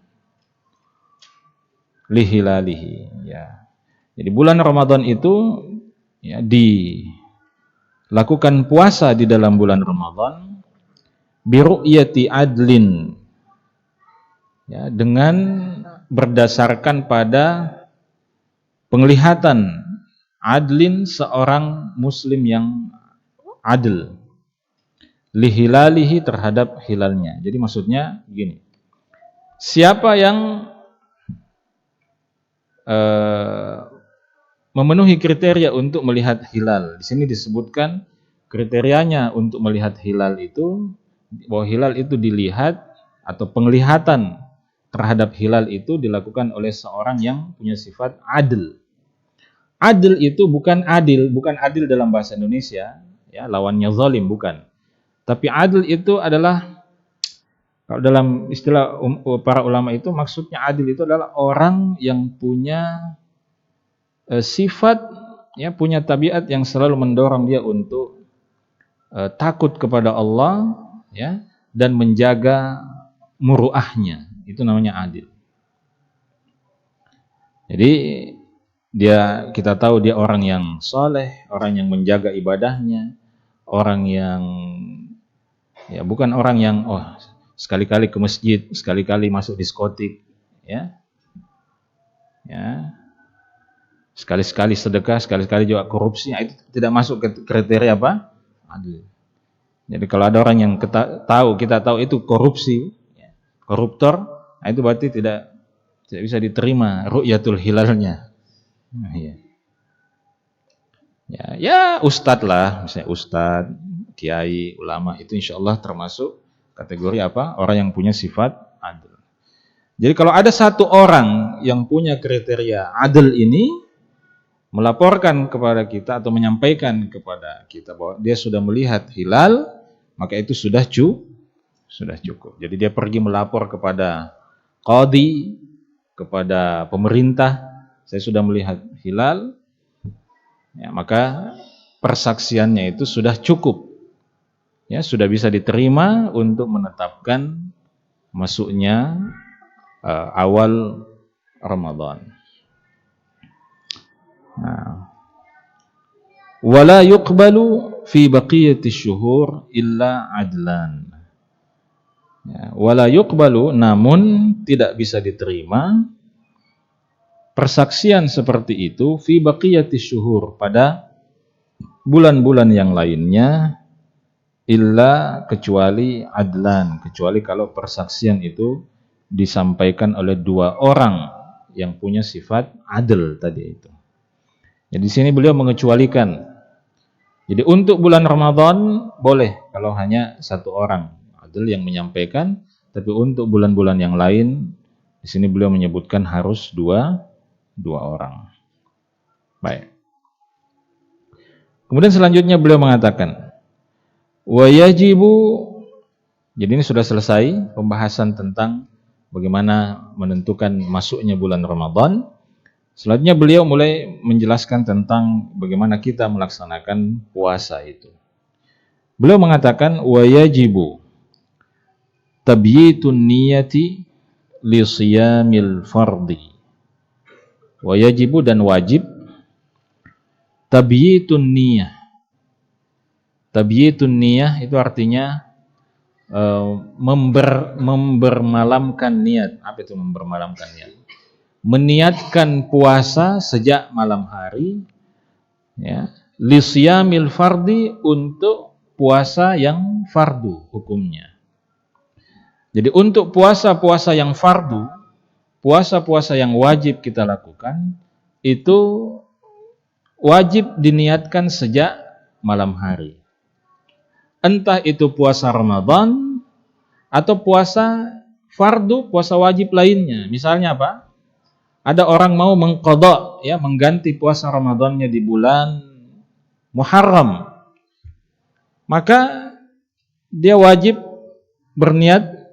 lihilalihi, ya. Jadi bulan Ramadan itu, ya, dilakukan puasa di dalam bulan Ramadan bi ru'yati adlin, ya, dengan berdasarkan pada penglihatan adlin, seorang muslim yang adil, lihilalihi, terhadap hilalnya. Jadi maksudnya gini, siapa yang memenuhi kriteria untuk melihat hilal. Di sini disebutkan kriterianya untuk melihat hilal itu, bahwa hilal itu dilihat atau penglihatan terhadap hilal itu dilakukan oleh seorang yang punya sifat adil. Adil itu bukan adil dalam bahasa Indonesia, ya, lawannya zalim, bukan. Tapi adil itu adalah, kalau dalam istilah para ulama itu, maksudnya adil itu adalah orang yang punya sifat, ya, punya tabiat yang selalu mendorong dia untuk takut kepada Allah, ya, dan menjaga muruahnya. Itu namanya adil. Jadi kita tahu dia orang yang soleh, orang yang menjaga ibadahnya, orang yang, ya, bukan orang yang sekali-kali ke masjid, sekali-kali masuk diskotik, ya, sekali-sekali sedekah, sekali-sekali juga korupsi. Itu tidak masuk ke kriteria apa? Adil. Jadi kalau ada orang yang kita tahu itu korupsi, koruptor, nah itu berarti tidak bisa diterima ru'yatul hilalnya. Nah, ya. Ya ustadz lah, misalnya ustadz, kiai, ulama, itu insya Allah termasuk kategori apa? Orang yang punya sifat adil. Jadi kalau ada satu orang yang punya kriteria adil ini, melaporkan kepada kita atau menyampaikan kepada kita bahwa dia sudah melihat hilal, maka itu sudah cukup. Jadi dia pergi melapor kepada qadhi, kepada pemerintah, saya sudah melihat hilal, ya, maka persaksiannya itu sudah cukup, ya, sudah bisa diterima untuk menetapkan masuknya awal Ramadan. Nah, wala yuqbalu fi baqiyati syuhur illa adlan. Ya, wala yuqbalu, namun tidak bisa diterima persaksian seperti itu fi baqiyati syuhur, pada bulan-bulan yang lainnya, illa, kecuali adlan, kecuali kalau persaksian itu disampaikan oleh dua orang yang punya sifat adil tadi itu. Jadi di sini beliau mengecualikan. Jadi untuk bulan Ramadan boleh kalau hanya satu orang adil yang menyampaikan, tapi untuk bulan-bulan yang lain di sini beliau menyebutkan harus dua orang. Baik. Kemudian selanjutnya beliau mengatakan, wa yajibu, jadi ini sudah selesai pembahasan tentang bagaimana menentukan masuknya bulan Ramadan. Selanjutnya beliau mulai menjelaskan tentang bagaimana kita melaksanakan puasa itu. Beliau mengatakan, wa yajibu tabyitun niyati li siyamil fardhi. Wa yajibu, dan wajib, tabyitun niyah. Tabyitun niyah itu artinya membermalamkan niat. Apa itu membermalamkan niat? Meniatkan puasa sejak malam hari, ya, li siyamil fardhi, untuk puasa yang fardu hukumnya. Jadi untuk puasa-puasa yang fardu, puasa-puasa yang wajib kita lakukan, itu wajib diniatkan sejak malam hari. Entah itu puasa Ramadan atau puasa fardu, puasa wajib lainnya. Misalnya apa? Ada orang mau mengqadha, ya, mengganti puasa Ramadannya di bulan Muharram, maka dia wajib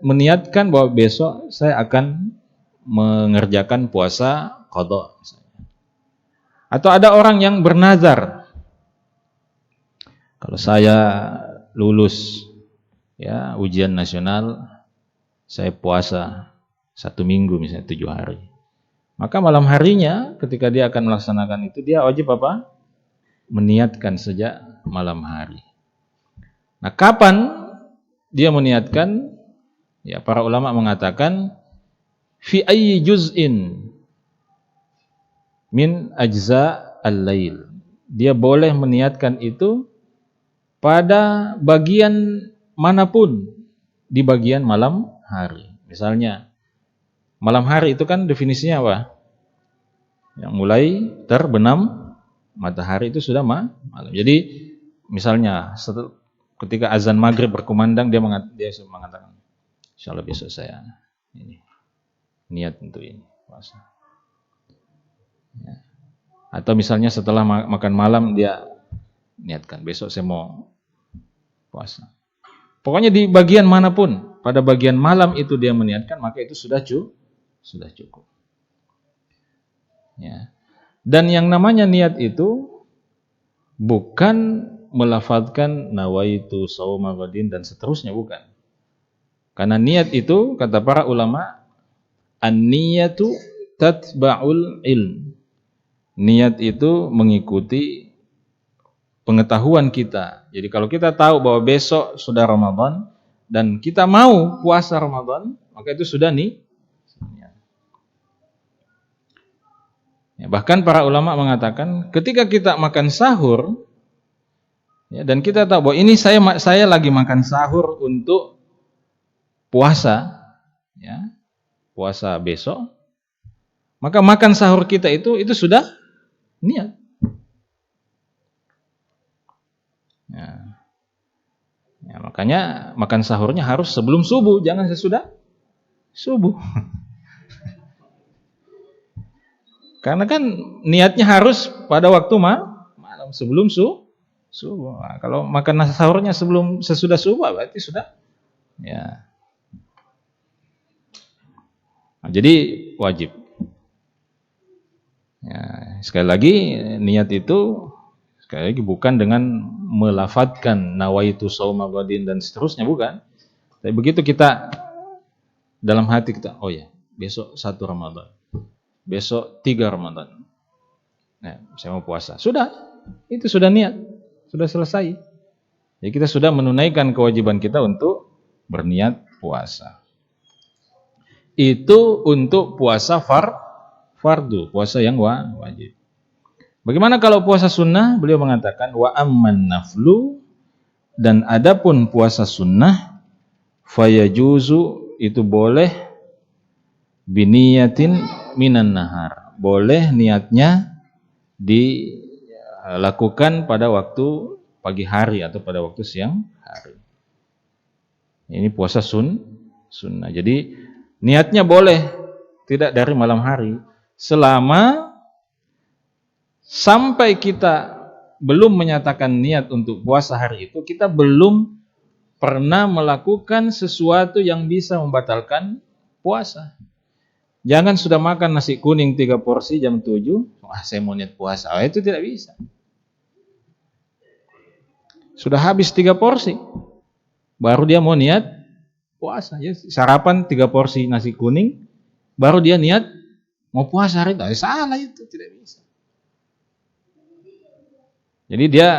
meniatkan bahwa besok saya akan mengerjakan puasa qadha. Atau ada orang yang bernazar, kalau saya lulus, ya, ujian nasional, saya puasa 1 minggu, misalnya 7 hari. Maka malam harinya ketika dia akan melaksanakan itu, dia wajib apa? Meniatkan sejak malam hari. Nah, kapan dia meniatkan? Ya, para ulama mengatakan fi ayyi juz'in min ajza al-lail. Dia boleh meniatkan itu pada bagian manapun di bagian malam hari. Misalnya malam hari itu kan definisinya apa? Yang mulai terbenam matahari itu sudah malam. Jadi misalnya ketika azan maghrib berkumandang, dia mengatakan, insyaallah besok saya ini niat untuk ini puasa. Ya. Atau misalnya setelah makan malam dia niatkan besok saya mau puasa. Pokoknya di bagian manapun, pada bagian malam itu dia meniatkan, maka itu sudah cukup. Ya. Dan yang namanya niat itu bukan melafadzkan nawaitu shauma ghadin dan seterusnya, bukan. Karena niat itu, kata para ulama, an-niyatu tatba'ul ilm. Niat itu mengikuti pengetahuan kita. Jadi kalau kita tahu bahwa besok sudah Ramadan dan kita mau puasa Ramadan, maka itu sudah nih. Ya, bahkan para ulama mengatakan ketika kita makan sahur, Ya, dan kita tahu bahwa ini saya lagi makan sahur untuk puasa, ya, puasa besok. Maka makan sahur kita itu sudah niat. Ya. Ya, makanya makan sahurnya harus sebelum subuh, jangan sesudah subuh. Karena kan niatnya harus pada waktu malam sebelum subuh. Nah, kalau makan sahurnya sesudah subuh berarti sudah ya. Nah, jadi wajib. Ya, sekali lagi niat itu sekali lagi bukan dengan melafadzkan nawaitu shauma ghadin dan seterusnya, bukan. Tapi begitu kita dalam hati kita, oh ya, besok 1 Ramadan. Besok 3 Ramadan. Nah, saya mau puasa. Sudah, itu sudah niat, sudah selesai. Jadi kita sudah menunaikan kewajiban kita untuk berniat puasa. Itu untuk puasa fardu, puasa yang wajib. Bagaimana kalau puasa sunnah? Beliau mengatakan wa amman naflu, dan adapun puasa sunnah fayajuzu, itu boleh biniyatin minan nahar, boleh niatnya dilakukan pada waktu pagi hari atau pada waktu siang hari. Ini puasa sunnah. Jadi niatnya boleh tidak dari malam hari, selama sampai kita belum menyatakan niat untuk puasa hari itu, kita belum pernah melakukan sesuatu yang bisa membatalkan puasa. Jangan sudah makan nasi kuning 3 porsi jam 7, wah saya mau niat puasa. Itu tidak bisa. Sudah habis 3 porsi, baru dia mau niat puasa. Ya, sarapan 3 porsi nasi kuning, baru dia niat mau puasa hari itu. Salah itu, tidak bisa. Jadi dia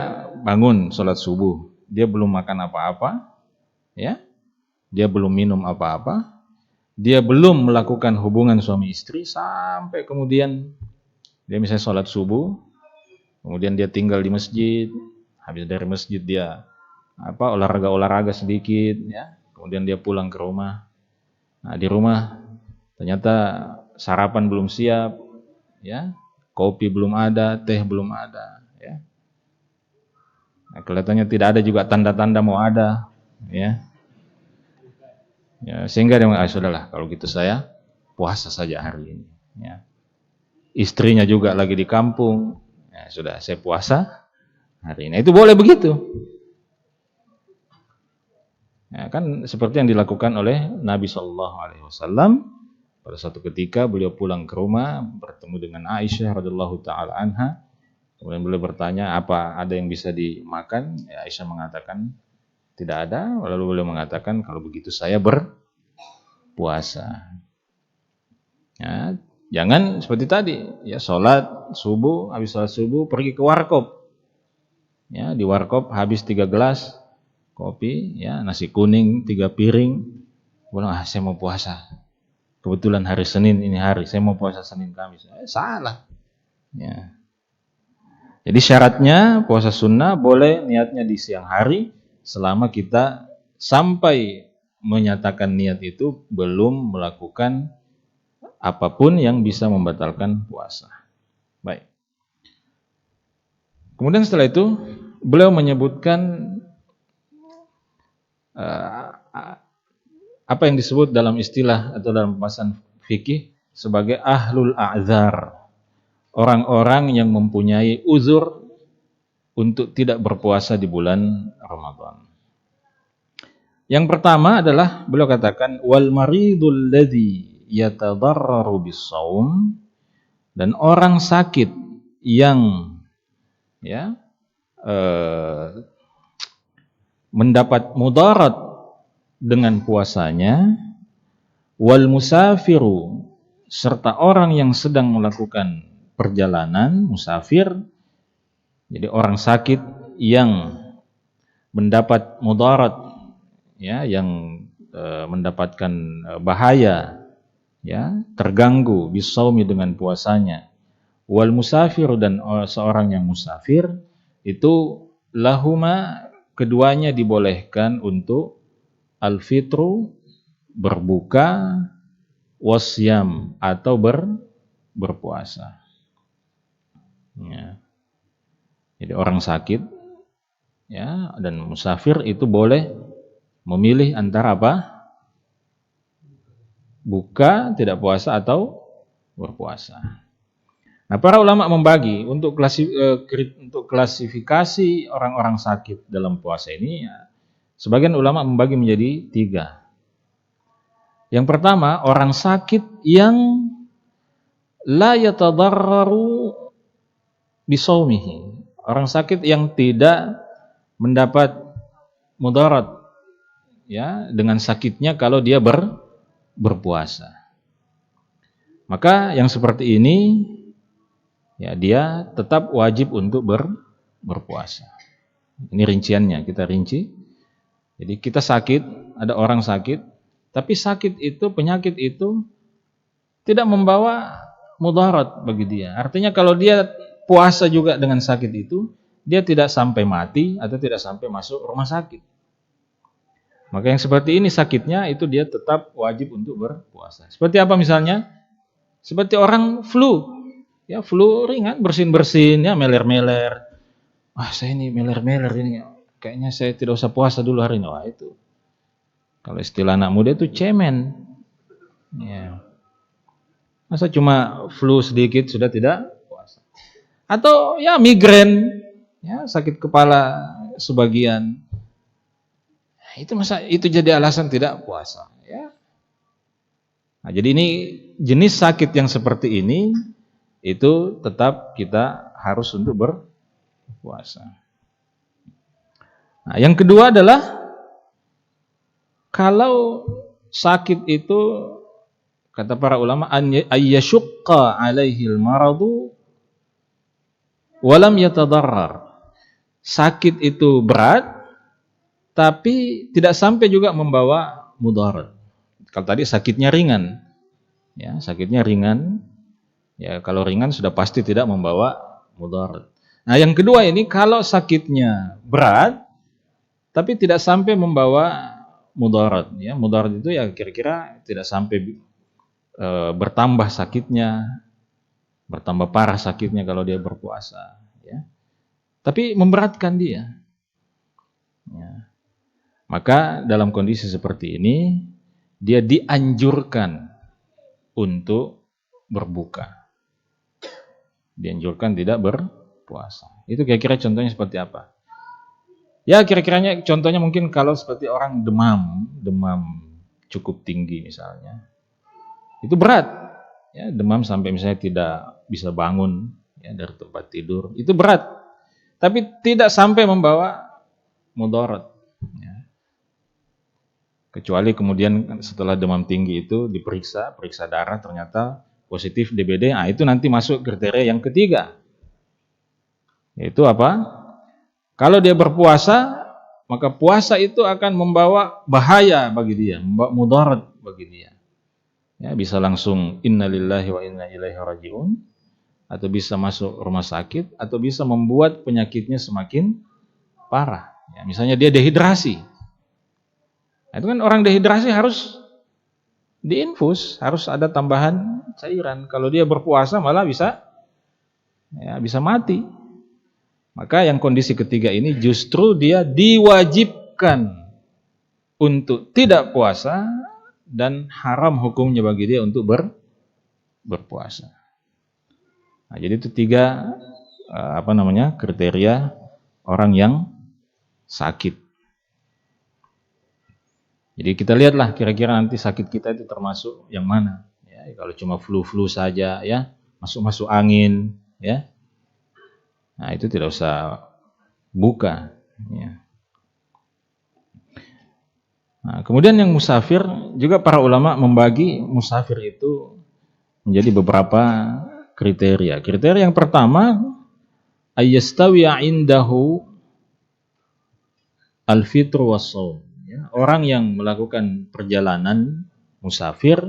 bangun sholat subuh, dia belum makan apa-apa, ya, dia belum minum apa-apa, dia belum melakukan hubungan suami istri sampai kemudian dia misalnya sholat subuh, kemudian dia tinggal di masjid, habis dari masjid dia olahraga sedikit, ya, kemudian dia pulang ke rumah. Nah, di rumah ternyata sarapan belum siap, ya, kopi belum ada, teh belum ada, ya. Nah, kelihatannya tidak ada juga tanda-tanda mau ada, ya. Ya, sehingga dia sudahlah kalau gitu saya puasa saja hari ini, ya. Istrinya juga lagi di kampung, ya, sudah saya puasa hari ini. Itu boleh begitu. Ya, kan seperti yang dilakukan oleh Nabi SAW. Pada suatu ketika beliau pulang ke rumah bertemu dengan Aisyah radhiyallahu taala anha. Kemudian beliau bertanya, apa ada yang bisa dimakan? Ya, Aisyah mengatakan tidak ada. Lalu beliau mengatakan, kalau begitu saya berpuasa. Ya, jangan seperti tadi, ya, sholat subuh, habis sholat subuh pergi ke warkop. Ya, di warkop habis 3 gelas kopi, ya, nasi kuning 3 piring. Bilang, saya mau puasa. Kebetulan hari Senin ini hari, saya mau puasa Senin Kamis. Salah. Ya. Jadi syaratnya puasa sunnah boleh niatnya di siang hari selama kita sampai menyatakan niat itu belum melakukan apapun yang bisa membatalkan puasa. Baik. Kemudian setelah itu beliau menyebutkan apa yang disebut dalam istilah atau dalam pembahasan fikih sebagai ahlul a'dzar. Orang-orang yang mempunyai uzur untuk tidak berpuasa di bulan Ramadan. Yang pertama adalah beliau katakan wal maridul ladzi yatadarraru bis-shaum, dan orang sakit yang mendapat mudarat dengan puasanya, wal musafiru, serta orang yang sedang melakukan perjalanan, musafir. Jadi orang sakit yang mendapat mudarat, ya, yang mendapatkan bahaya, ya, terganggu bisaumi dengan puasanya. Wal musafir, dan seorang yang musafir itu lahuma, keduanya dibolehkan untuk al-fitru, berbuka, wasyam, atau berpuasa. Ya. Jadi orang sakit ya dan musafir itu boleh memilih antara apa? Buka, tidak puasa, atau berpuasa. Nah, para ulama membagi untuk klasifikasi orang-orang sakit dalam puasa ini, ya, sebagian ulama membagi menjadi 3. Yang pertama, orang sakit yang la yatadarraru bisaumihi. Orang sakit yang tidak mendapat mudarat ya dengan sakitnya kalau dia berpuasa. Maka yang seperti ini ya dia tetap wajib untuk berpuasa. Ini rinciannya, kita rinci. Jadi kita sakit, ada orang sakit, tapi sakit itu, penyakit itu tidak membawa mudarat bagi dia. Artinya kalau dia puasa juga dengan sakit itu, dia tidak sampai mati atau tidak sampai masuk rumah sakit. Maka yang seperti ini sakitnya itu dia tetap wajib untuk berpuasa. Seperti apa misalnya? Seperti orang flu. Ya, flu ringan, bersin-bersin, ya, meler-meler. Wah, saya ini meler-meler ini. Kayaknya saya tidak usah puasa dulu hari ini. Wah, itu. Kalau istilah anak muda itu cemen. Ya. Masa cuma flu sedikit sudah tidak puasa. Atau ya migrain, ya, sakit kepala sebagian. Nah, itu masa itu jadi alasan tidak puasa, ya. Nah, jadi ini jenis sakit yang seperti ini itu tetap kita harus untuk berpuasa. Nah, yang kedua adalah kalau sakit itu kata para ulama ayyashqa alaihil maradu walam yatadarrar. Sakit itu berat tapi tidak sampai juga membawa mudarat. Kalau tadi sakitnya ringan. Ya, sakitnya ringan. Ya, kalau ringan sudah pasti tidak membawa mudarat. Nah, yang kedua ini kalau sakitnya berat tapi tidak sampai membawa mudarat, ya. Mudarat itu ya kira-kira tidak sampai bertambah sakitnya, bertambah parah sakitnya kalau dia berpuasa, ya. Tapi memberatkan dia. Ya. Maka dalam kondisi seperti ini dia dianjurkan untuk berbuka. Dianjurkan tidak berpuasa. Itu kira-kira contohnya seperti apa? Ya kira-kiranya contohnya mungkin kalau seperti orang demam cukup tinggi misalnya. Itu berat. Ya, demam sampai misalnya tidak bisa bangun ya, dari tempat tidur. Itu berat. Tapi tidak sampai membawa mudarat. Ya. Kecuali kemudian setelah demam tinggi itu periksa darah ternyata positif DBD, nah itu nanti masuk kriteria yang ketiga. Yaitu apa? Kalau dia berpuasa, maka puasa itu akan membawa bahaya bagi dia, membawa mudarat bagi dia. Ya, bisa langsung innalillahi wa inna ilaihi rajiun, atau bisa masuk rumah sakit, atau bisa membuat penyakitnya semakin parah. Ya, misalnya dia dehidrasi. Nah, itu kan orang dehidrasi harus diinfus, harus ada tambahan cairan. Kalau dia berpuasa malah bisa mati. Maka yang kondisi ketiga ini justru dia diwajibkan untuk tidak puasa dan haram hukumnya bagi dia untuk berpuasa. Nah, jadi itu 3 kriteria orang yang sakit. Jadi kita lihatlah kira-kira nanti sakit kita itu termasuk yang mana. Ya, kalau cuma flu-flu saja, ya masuk-masuk angin, ya, nah itu tidak usah buka. Ya. Nah, kemudian yang musafir juga para ulama membagi musafir itu menjadi beberapa kriteria. Kriteria yang pertama ayyastawiya indahu al-fitru was-shaum. Ya, orang yang melakukan perjalanan musafir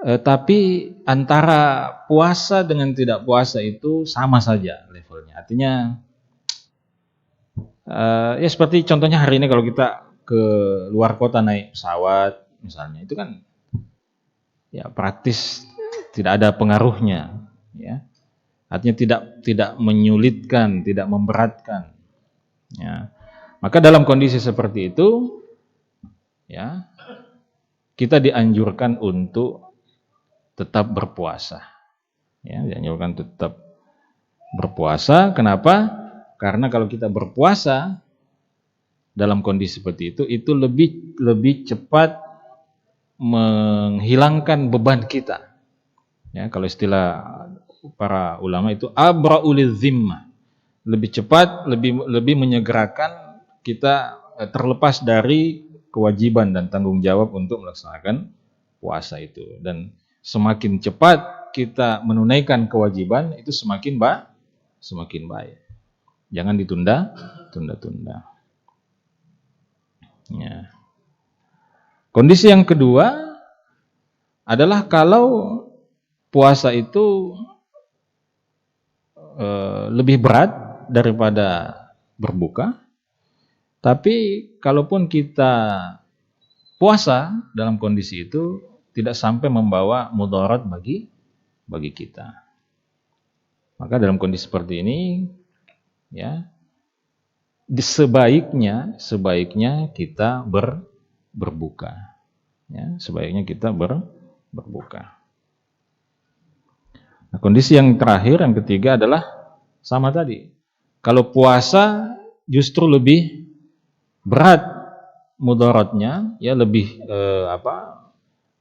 tapi antara puasa dengan tidak puasa itu sama saja levelnya. Artinya Ya seperti contohnya hari ini kalau kita ke luar kota naik pesawat misalnya, itu kan ya praktis tidak ada pengaruhnya, ya. Artinya tidak menyulitkan, tidak memberatkan, ya. Maka dalam kondisi seperti itu, ya, kita dianjurkan untuk tetap berpuasa, ya, dianjurkan tetap berpuasa. Kenapa? Karena kalau kita berpuasa dalam kondisi seperti itu lebih cepat menghilangkan beban kita. Ya, kalau istilah para ulama itu abra'ul zimmah. Lebih cepat, lebih menyegerakan kita terlepas dari kewajiban dan tanggung jawab untuk melaksanakan puasa itu. Dan semakin cepat kita menunaikan kewajiban itu semakin baik. Jangan tunda-tunda. Ya. Kondisi yang kedua adalah kalau puasa itu lebih berat daripada berbuka, tapi kalaupun kita puasa dalam kondisi itu tidak sampai membawa mudarat bagi kita. Maka dalam kondisi seperti ini, ya, sebaiknya kita berbuka. Ya, sebaiknya kita berbuka. Nah, kondisi yang terakhir, yang ketiga adalah sama tadi. Kalau puasa justru lebih berat mudaratnya, ya lebih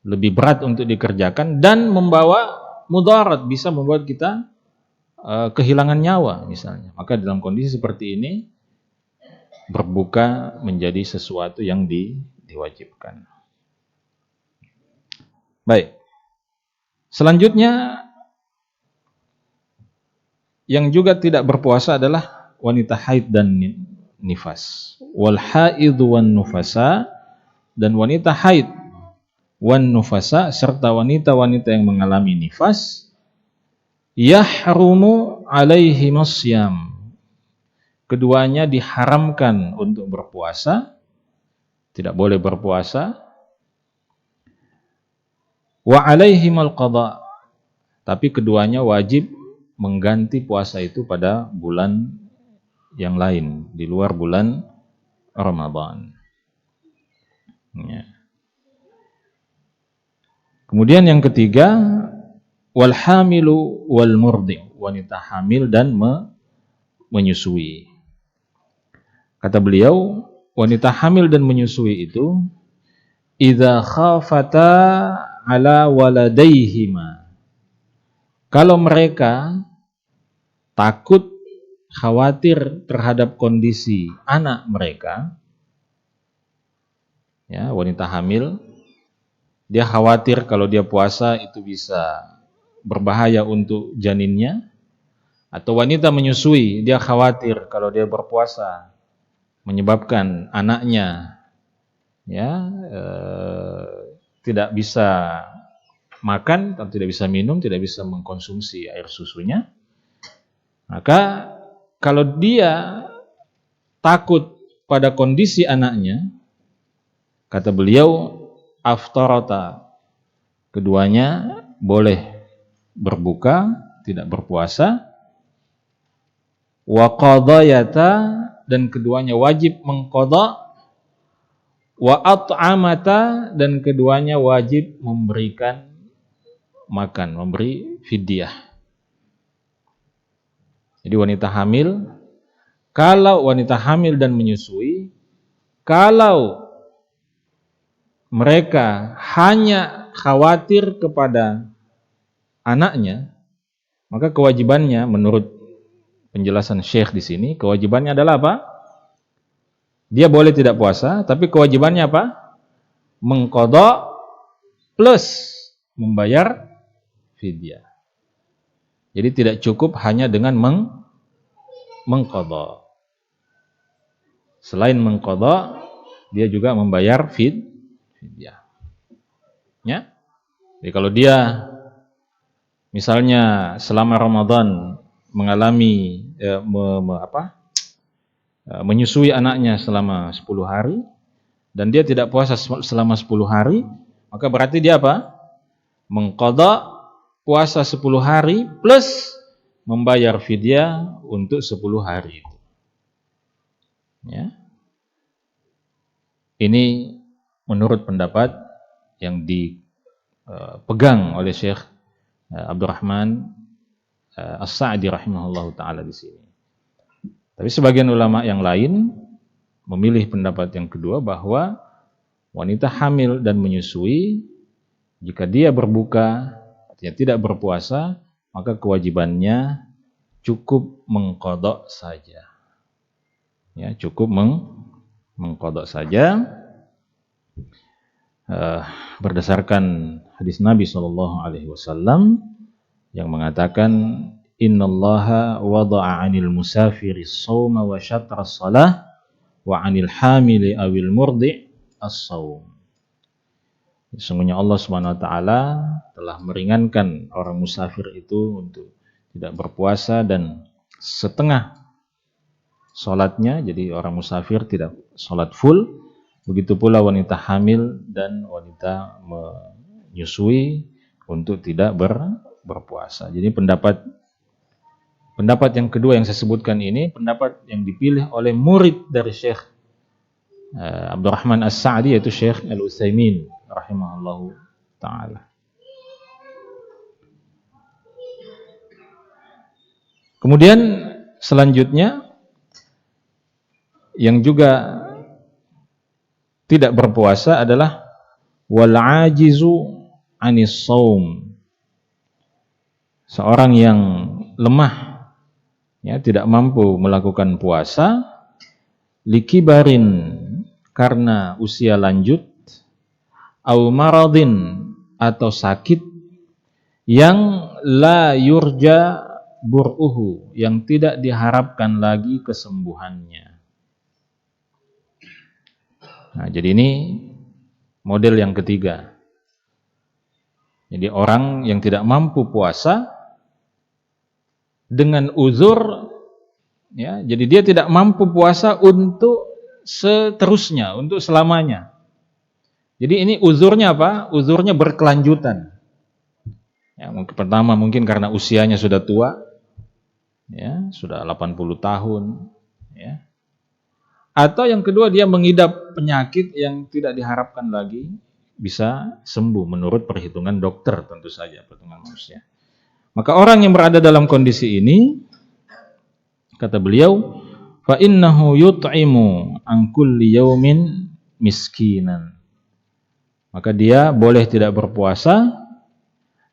lebih berat untuk dikerjakan dan membawa mudarat, bisa membuat kita kehilangan nyawa misalnya. Maka dalam kondisi seperti ini berbuka menjadi sesuatu yang diwajibkan. Baik. Selanjutnya yang juga tidak berpuasa adalah wanita haid dan nifas. Wal haidhu wan nufasa, dan wanita haid wan nufasa serta wanita-wanita yang mengalami nifas, yahrumu alaihimus syam. Keduanya diharamkan untuk berpuasa, tidak boleh berpuasa. Wa alaihimal qada, tapi keduanya wajib mengganti puasa itu pada bulan yang lain di luar bulan Ramadan. Ya. Kemudian yang ketiga, wal hamilu wal murdi, wanita hamil dan menyusui. Kata beliau, wanita hamil dan menyusui itu idza khafata ala waladaihima, kalau mereka takut, khawatir terhadap kondisi anak mereka, ya, wanita hamil, dia khawatir kalau dia puasa itu bisa berbahaya untuk janinnya, atau wanita menyusui, dia khawatir kalau dia berpuasa menyebabkan anaknya, ya, tidak bisa makan, atau tidak bisa minum, tidak bisa mengkonsumsi air susunya. Maka kalau dia takut pada kondisi anaknya, kata beliau, aftarata, keduanya boleh berbuka, tidak berpuasa. Wa qadayata, dan keduanya wajib mengqadha. Wa at'amata, dan keduanya wajib memberikan makan, memberi fidyah. Jadi wanita hamil, kalau wanita hamil dan menyusui, kalau mereka hanya khawatir kepada anaknya, maka kewajibannya menurut penjelasan Syekh di sini, kewajibannya adalah apa? Dia boleh tidak puasa, tapi kewajibannya apa? Mengqadha plus membayar fidyah. Jadi tidak cukup hanya dengan mengqadha. Selain mengqadha, dia juga membayar fidyah. Ya? Jadi kalau dia misalnya selama Ramadan mengalami menyusui anaknya selama 10 hari dan dia tidak puasa selama 10 hari, maka berarti dia apa? Mengqadha puasa 10 hari plus membayar fidyah untuk 10 hari itu. Ya. Ini menurut pendapat yang dipegang oleh Syekh Abdurrahman As-Sa'di rahimahullahu taala di sini. Tapi sebagian ulama yang lain memilih pendapat yang kedua bahwa wanita hamil dan menyusui jika dia berbuka, artinya tidak berpuasa, maka kewajibannya cukup mengqadha saja. Ya, cukup mengqadha saja berdasarkan hadis Nabi SAW yang mengatakan innallaha wada'a 'anil musafiri as-shauma wa syatra as-shalah wa 'anil hamili awil murdi' as-shaum. Sesungguhnya Allah Subhanahu wa taala telah meringankan orang musafir itu untuk tidak berpuasa dan setengah salatnya, jadi orang musafir tidak salat full. Begitu pula wanita hamil dan wanita menyusui untuk tidak berpuasa. Jadi pendapat yang kedua yang saya sebutkan ini pendapat yang dipilih oleh murid dari Syekh Abdurrahman As-Sa'di, yaitu Syekh Al-Utsaimin rahimahullahu ta'ala. Kemudian selanjutnya yang juga tidak berpuasa adalah wal ajizu anis shaum. Seorang yang lemah, ya, tidak mampu melakukan puasa, likibarin karena usia lanjut, au maradin atau sakit, yang la yurja bur'uhu, yang tidak diharapkan lagi kesembuhannya. Nah, jadi ini model yang ketiga. Jadi orang yang tidak mampu puasa dengan uzur, ya, jadi dia tidak mampu puasa untuk seterusnya, untuk selamanya. Jadi ini uzurnya apa? Uzurnya berkelanjutan. Ya, pertama mungkin karena usianya sudah tua, ya, sudah 80 tahun, ya. Atau yang kedua dia mengidap penyakit yang tidak diharapkan lagi bisa sembuh menurut perhitungan dokter, tentu saja perhitungan manusia. Maka orang yang berada dalam kondisi ini, kata beliau, fa innahu yut'imu an kulli yaumin miskinan. Maka dia boleh tidak berpuasa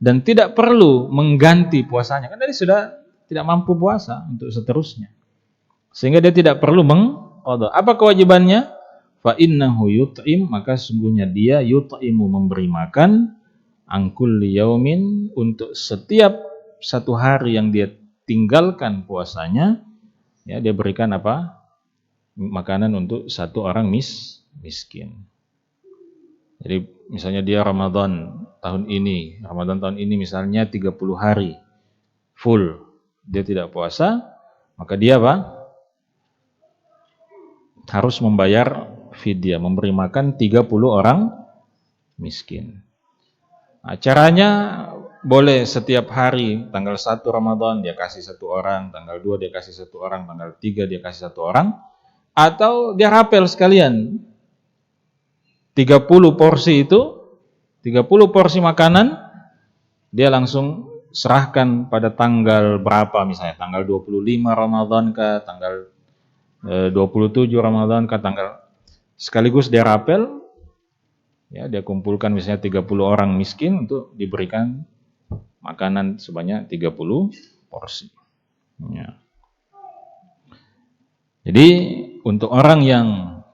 dan tidak perlu mengganti puasanya. Kan tadi sudah tidak mampu puasa untuk seterusnya. Sehingga dia tidak perlu mengqadha. Apa kewajibannya? Fa innahu yut'im, maka sungguhnya dia yut'imu, memberi makan an kulli yaumin, untuk setiap satu hari yang dia tinggalkan puasanya, ya, dia berikan apa? Makanan untuk satu orang miskin. Jadi misalnya dia Ramadan tahun ini misalnya 30 hari full dia tidak puasa, maka dia apa? Harus membayar fidyah, memberi makan 30 orang miskin. Nah, caranya boleh setiap hari, tanggal 1 Ramadan dia kasih 1 orang, tanggal 2 dia kasih 1 orang, tanggal 3 dia kasih 1 orang, atau dia rapel sekalian 30 porsi itu, 30 porsi makanan, dia langsung serahkan pada tanggal berapa, misalnya tanggal 25 Ramadan ke tanggal 27 Ramadan ke tanggal, sekaligus dia rapel, ya, dia kumpulkan misalnya 30 orang miskin untuk diberikan makanan sebanyak 30 porsi. Ya. Jadi untuk orang yang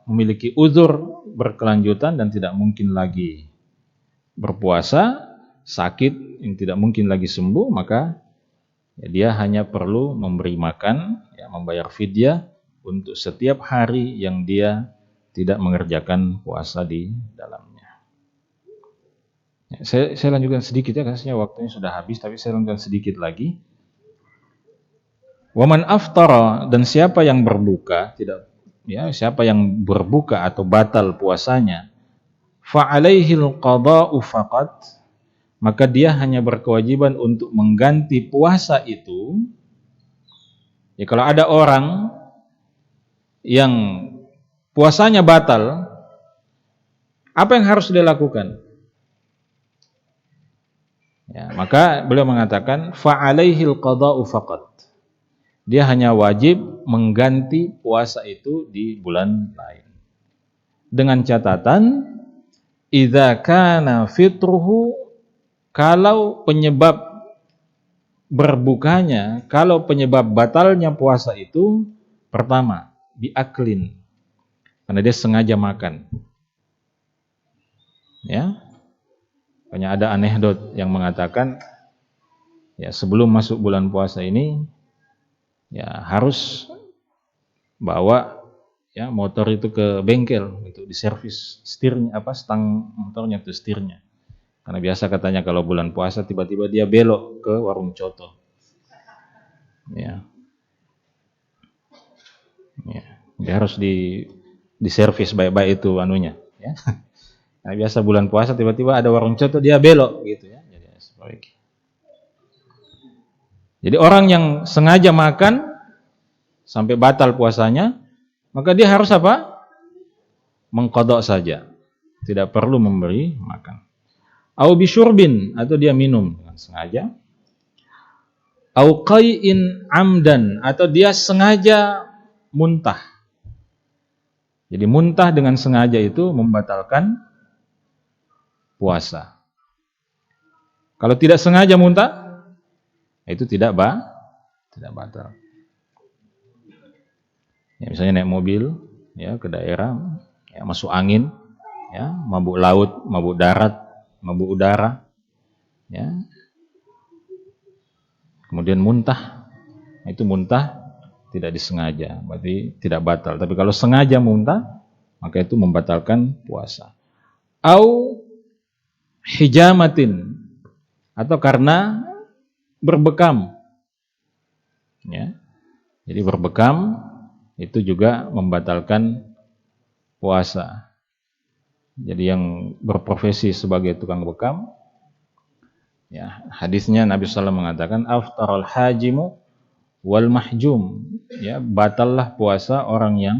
memiliki uzur berkelanjutan dan tidak mungkin lagi berpuasa, sakit yang tidak mungkin lagi sembuh, maka ya, dia hanya perlu memberi makan, ya, membayar fidyah untuk setiap hari yang dia tidak mengerjakan puasa di dalamnya. Ya, saya lanjutkan sedikit, ya, karena waktunya sudah habis, tapi saya lanjutkan sedikit lagi. Waman aftara, dan siapa yang berbuka, siapa yang berbuka atau batal puasanya, fa alaihil qada'u faqat, maka dia hanya berkewajiban untuk mengganti puasa itu. Ya, kalau ada orang yang puasanya batal, apa yang harus dia lakukan? Ya, maka beliau mengatakan fa alaihil qada'u faqat. Dia hanya wajib mengganti puasa itu di bulan lain. Dengan catatan, idza kana fitruhu, kalau penyebab berbukanya, kalau penyebab batalnya puasa itu, pertama, biaklin, karena dia sengaja makan. Ya, banyak ada anekdot yang mengatakan, ya sebelum masuk bulan puasa ini, ya harus bawa ya motor itu ke bengkel untuk diservis setirnya, stang motornya itu setirnya. Karena biasa katanya kalau bulan puasa tiba-tiba dia belok ke warung coto. Ya. Ya. Dia harus diservis baik-baik itu anunya, ya. Nah, biasa bulan puasa tiba-tiba ada warung coto dia belok gitu ya. Jadi orang yang sengaja makan sampai batal puasanya, maka dia harus apa? Mengqadha saja. Tidak perlu memberi makan. Au bisyurbin, atau dia minum dengan sengaja. Au qai'in amdan, atau dia sengaja muntah. Jadi muntah dengan sengaja itu membatalkan puasa. Kalau tidak sengaja muntah, itu tidak batal. Ya, misalnya naik mobil ya ke daerah, ya masuk angin, ya mabuk laut, mabuk darat, mabuk udara, ya. Kemudian muntah, itu muntah tidak disengaja, berarti tidak batal. Tapi kalau sengaja muntah, maka itu membatalkan puasa. Au hijamatin, atau karena berbekam, ya. Jadi berbekam itu juga membatalkan puasa. Jadi yang berprofesi sebagai tukang bekam, ya hadisnya Nabi SAW mengatakan aftarul hajimu wal mahjum, ya batallah puasa orang yang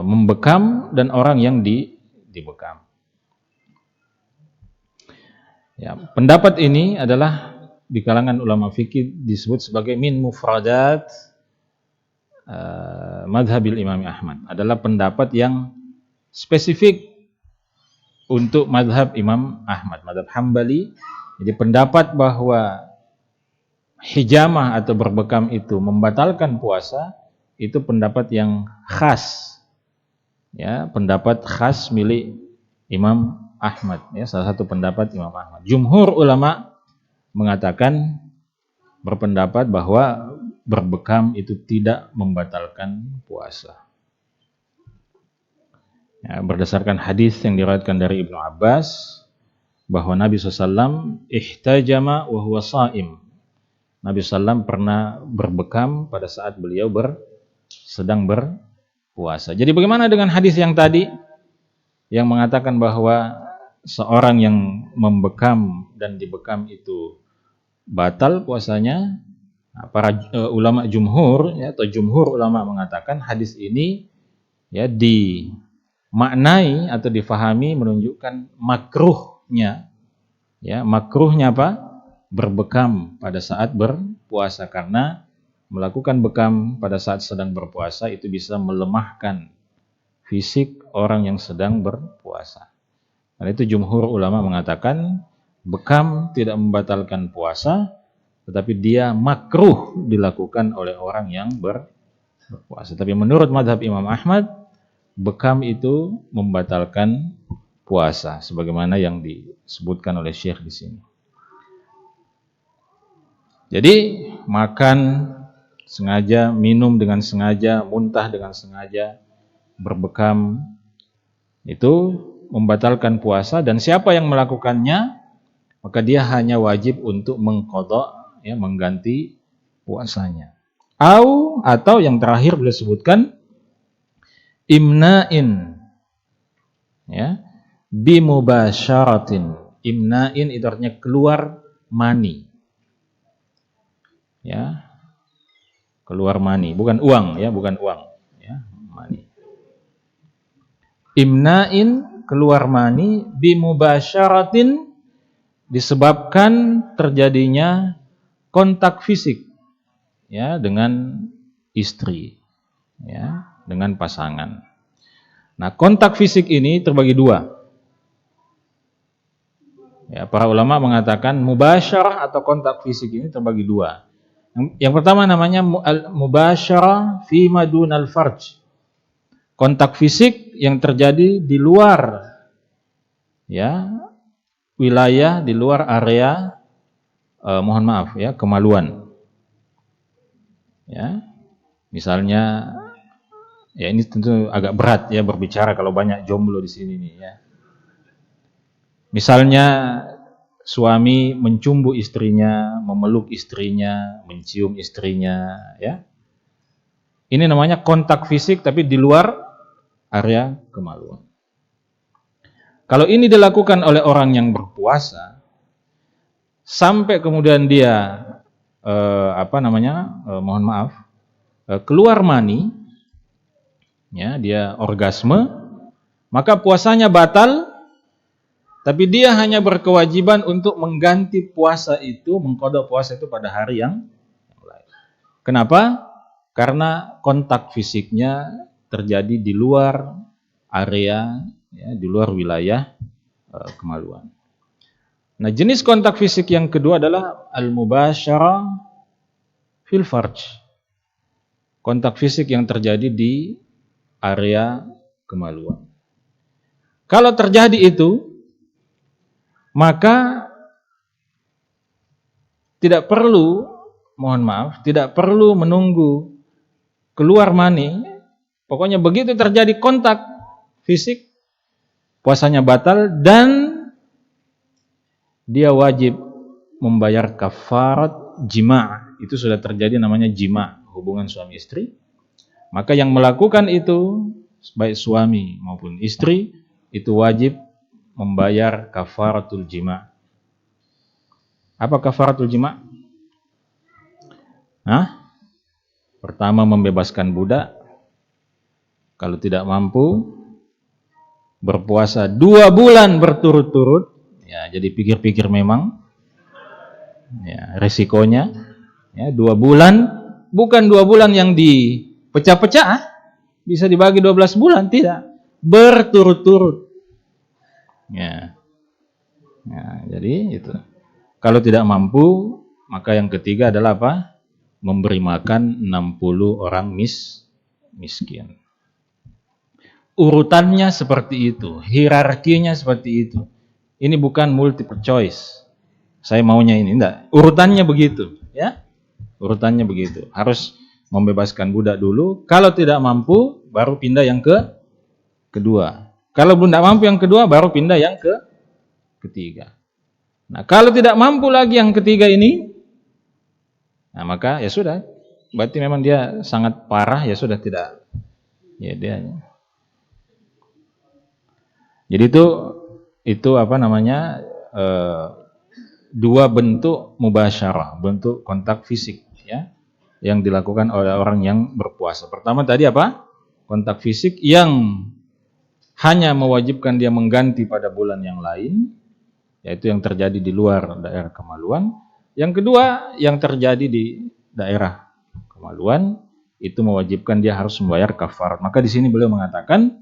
membekam dan orang yang dibekam. Ya, pendapat ini adalah di kalangan ulama fikih disebut sebagai min mufradat madhabil Imam Ahmad, adalah pendapat yang spesifik untuk madhab Imam Ahmad, madhab Hambali. Jadi pendapat bahwa hijamah atau berbekam itu membatalkan puasa, itu pendapat yang khas, ya pendapat khas milik Imam Ahmad, ya salah satu pendapat Imam Ahmad. Jumhur ulama mengatakan, berpendapat bahwa berbekam itu tidak membatalkan puasa. Ya, berdasarkan hadis yang diriwayatkan dari Ibnu Abbas bahwa Nabi SAW ihtajama wa huwa shaim. Nabi SAW pernah berbekam pada saat beliau sedang berpuasa. Jadi bagaimana dengan hadis yang tadi yang mengatakan bahwa seorang yang membekam dan dibekam itu batal puasanya? Nah, para ulama jumhur, ya, atau jumhur ulama mengatakan hadis ini ya dimaknai atau difahami menunjukkan makruhnya, ya makruhnya apa? Berbekam pada saat berpuasa, karena melakukan bekam pada saat sedang berpuasa itu bisa melemahkan fisik orang yang sedang berpuasa. Karena itu jumhur ulama mengatakan bekam tidak membatalkan puasa, tetapi dia makruh dilakukan oleh orang yang berpuasa. Tapi menurut mazhab Imam Ahmad, bekam itu membatalkan puasa, sebagaimana yang disebutkan oleh Syekh di sini. Jadi makan sengaja, minum dengan sengaja, muntah dengan sengaja, berbekam itu membatalkan puasa, dan siapa yang melakukannya maka dia hanya wajib untuk mengqadha, ya mengganti puasanya. Atau yang terakhir beliau sebutkan imna'in, ya, bimubasyaratin. Imna'in itu artinya keluar mani, ya, keluar mani, bukan uang, ya, bukan uang, ya, mani. Imna'in, keluar mani, bimubasyaratin, disebabkan terjadinya kontak fisik, ya, dengan istri, ya, dengan pasangan. Nah, kontak fisik ini terbagi dua. Ya, para ulama mengatakan mubasyarah atau kontak fisik ini terbagi dua. Yang pertama namanya mubasyarah fi madunal farj. Kontak fisik yang terjadi di luar, ya, wilayah, di luar area mohon maaf, ya, kemaluan. Ya. Misalnya, ya ini tentu agak berat, ya, berbicara kalau banyak jomblo di sini nih, ya. Misalnya suami mencumbu istrinya, memeluk istrinya, mencium istrinya, ya. Ini namanya kontak fisik tapi di luar area kemaluan. Kalau ini dilakukan oleh orang yang berpuasa sampai kemudian dia mohon maaf, keluar mani, ya, dia orgasme, maka puasanya batal. Tapi dia hanya berkewajiban untuk mengganti puasa itu, mengqadha puasa itu pada hari yang lain. Kenapa? Karena kontak fisiknya terjadi di luar area, ya, di luar wilayah kemaluan. Nah, jenis kontak fisik yang kedua adalah al-mubasyarah fil farj. Kontak fisik yang terjadi di area kemaluan. Kalau terjadi itu, maka tidak perlu, mohon maaf, tidak perlu menunggu keluar mani. Pokoknya begitu terjadi kontak fisik, puasanya batal dan dia wajib membayar kafarat jima'. Itu sudah terjadi namanya jima', hubungan suami istri. Maka yang melakukan itu, baik suami maupun istri, itu wajib membayar kafaratul jima'. Apa kafaratul jima'? Pertama, membebaskan budak. Kalau tidak mampu, berpuasa 2 bulan berturut-turut. Ya, jadi pikir-pikir memang, ya, resikonya, ya, 2 bulan, bukan 2 bulan yang dipecah-pecah, bisa dibagi 12 bulan, tidak, berturut-turut. Ya. Ya, jadi itu. Kalau tidak mampu, maka yang ketiga adalah apa? Memberi makan 60 orang miskin. Urutannya seperti itu, hierarkinya seperti itu. Ini bukan multiple choice. Saya maunya ini, enggak. Urutannya begitu, ya. Urutannya begitu. Harus membebaskan budak dulu. Kalau tidak mampu, baru pindah yang kedua. Kalau belum tidak mampu yang kedua, baru pindah yang ketiga. Nah, kalau tidak mampu lagi yang ketiga ini, nah maka ya sudah. Berarti memang dia sangat parah, ya sudah tidak. Ya dia. Jadi itu apa namanya? 2 bentuk mubasyarah, bentuk kontak fisik, ya, yang dilakukan oleh orang yang berpuasa. Pertama tadi apa? Kontak fisik yang hanya mewajibkan dia mengganti pada bulan yang lain, yaitu yang terjadi di luar daerah kemaluan. Yang kedua, yang terjadi di daerah kemaluan, itu mewajibkan dia harus membayar kafarat. Maka di sini beliau mengatakan,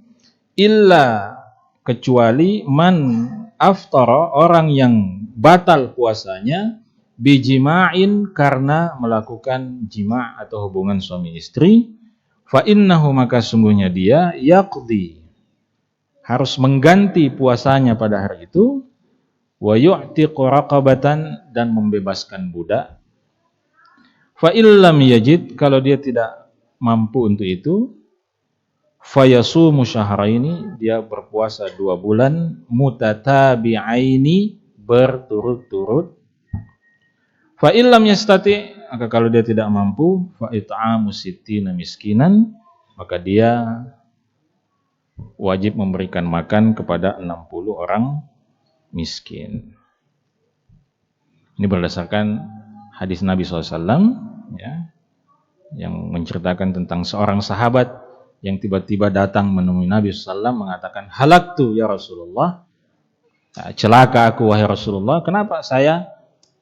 illa, kecuali man aftara, orang yang batal puasanya bijima'in, karena melakukan jima' atau hubungan suami istri, fa innahu, maka sungguhnya dia yaqdi, harus mengganti puasanya pada hari itu, wa yu'tiqu raqabatan, dan membebaskan budak. Fa illam yajid, kalau dia tidak mampu untuk itu, fa yasumu syahraini, dia berpuasa 2 bulan mutatabi'aini, berturut-turut. Fa illam yastati, maka kalau dia tidak mampu, fa it'amu sittina miskinan, maka dia wajib memberikan makan kepada 60 orang miskin. Ini berdasarkan hadis Nabi SAW, ya, yang menceritakan tentang seorang sahabat yang tiba-tiba datang menemui Nabi SAW mengatakan, halaktu ya Rasulullah, celaka aku wahai Rasulullah. Kenapa? Saya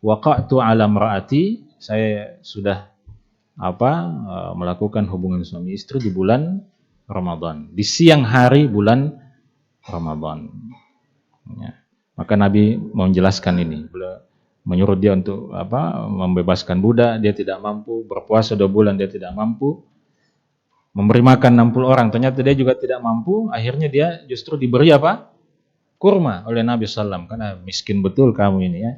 waqa'tu ala mraati, saya sudah melakukan hubungan suami istri di bulan Ramadan, di siang hari bulan Ramadan. Ya. Maka Nabi mau menjelaskan ini, menyuruh dia untuk membebaskan budak, dia tidak mampu, berpuasa 2 bulan dia tidak mampu, memberi makan 60 orang, ternyata dia juga tidak mampu, akhirnya dia justru diberi kurma oleh Nabi SAW, karena miskin betul kamu ini ya.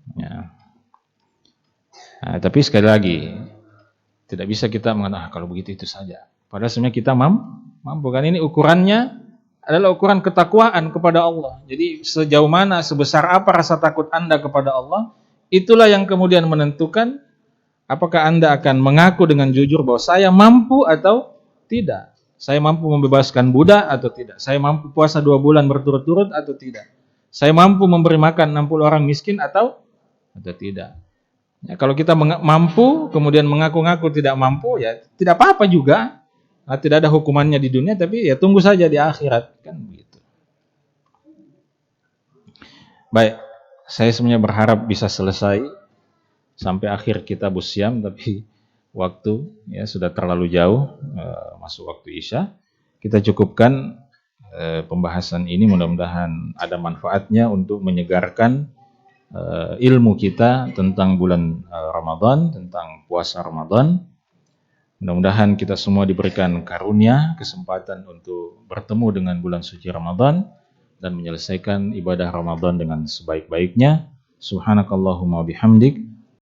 Nah, tapi sekali lagi tidak bisa kita mengatakan kalau begitu itu saja. Padahal sebenarnya kita mampu kan, ini ukurannya adalah ukuran ketakwaan kepada Allah. Jadi sejauh mana, sebesar apa rasa takut Anda kepada Allah, itulah yang kemudian menentukan apakah Anda akan mengaku dengan jujur bahwa saya mampu atau tidak. Saya mampu membebaskan budak atau tidak. Saya mampu puasa 2 bulan berturut-turut atau tidak. Saya mampu memberi makan 60 orang miskin atau tidak. Ya, kalau kita mampu kemudian mengaku-ngaku tidak mampu, ya tidak apa-apa juga. Nah, tidak ada hukumannya di dunia, tapi ya tunggu saja di akhirat, kan begitu. Baik, saya sebenarnya berharap bisa selesai sampai akhir kitabus Syam, tapi waktu ya sudah terlalu jauh, masuk waktu Isya. Kita cukupkan pembahasan ini, mudah-mudahan ada manfaatnya untuk menyegarkan ilmu kita tentang bulan Ramadan, tentang puasa Ramadan. Mudah-mudahan kita semua diberikan karunia, kesempatan untuk bertemu dengan bulan suci Ramadan dan menyelesaikan ibadah Ramadan dengan sebaik-baiknya. Subhanakallahumma bihamdik,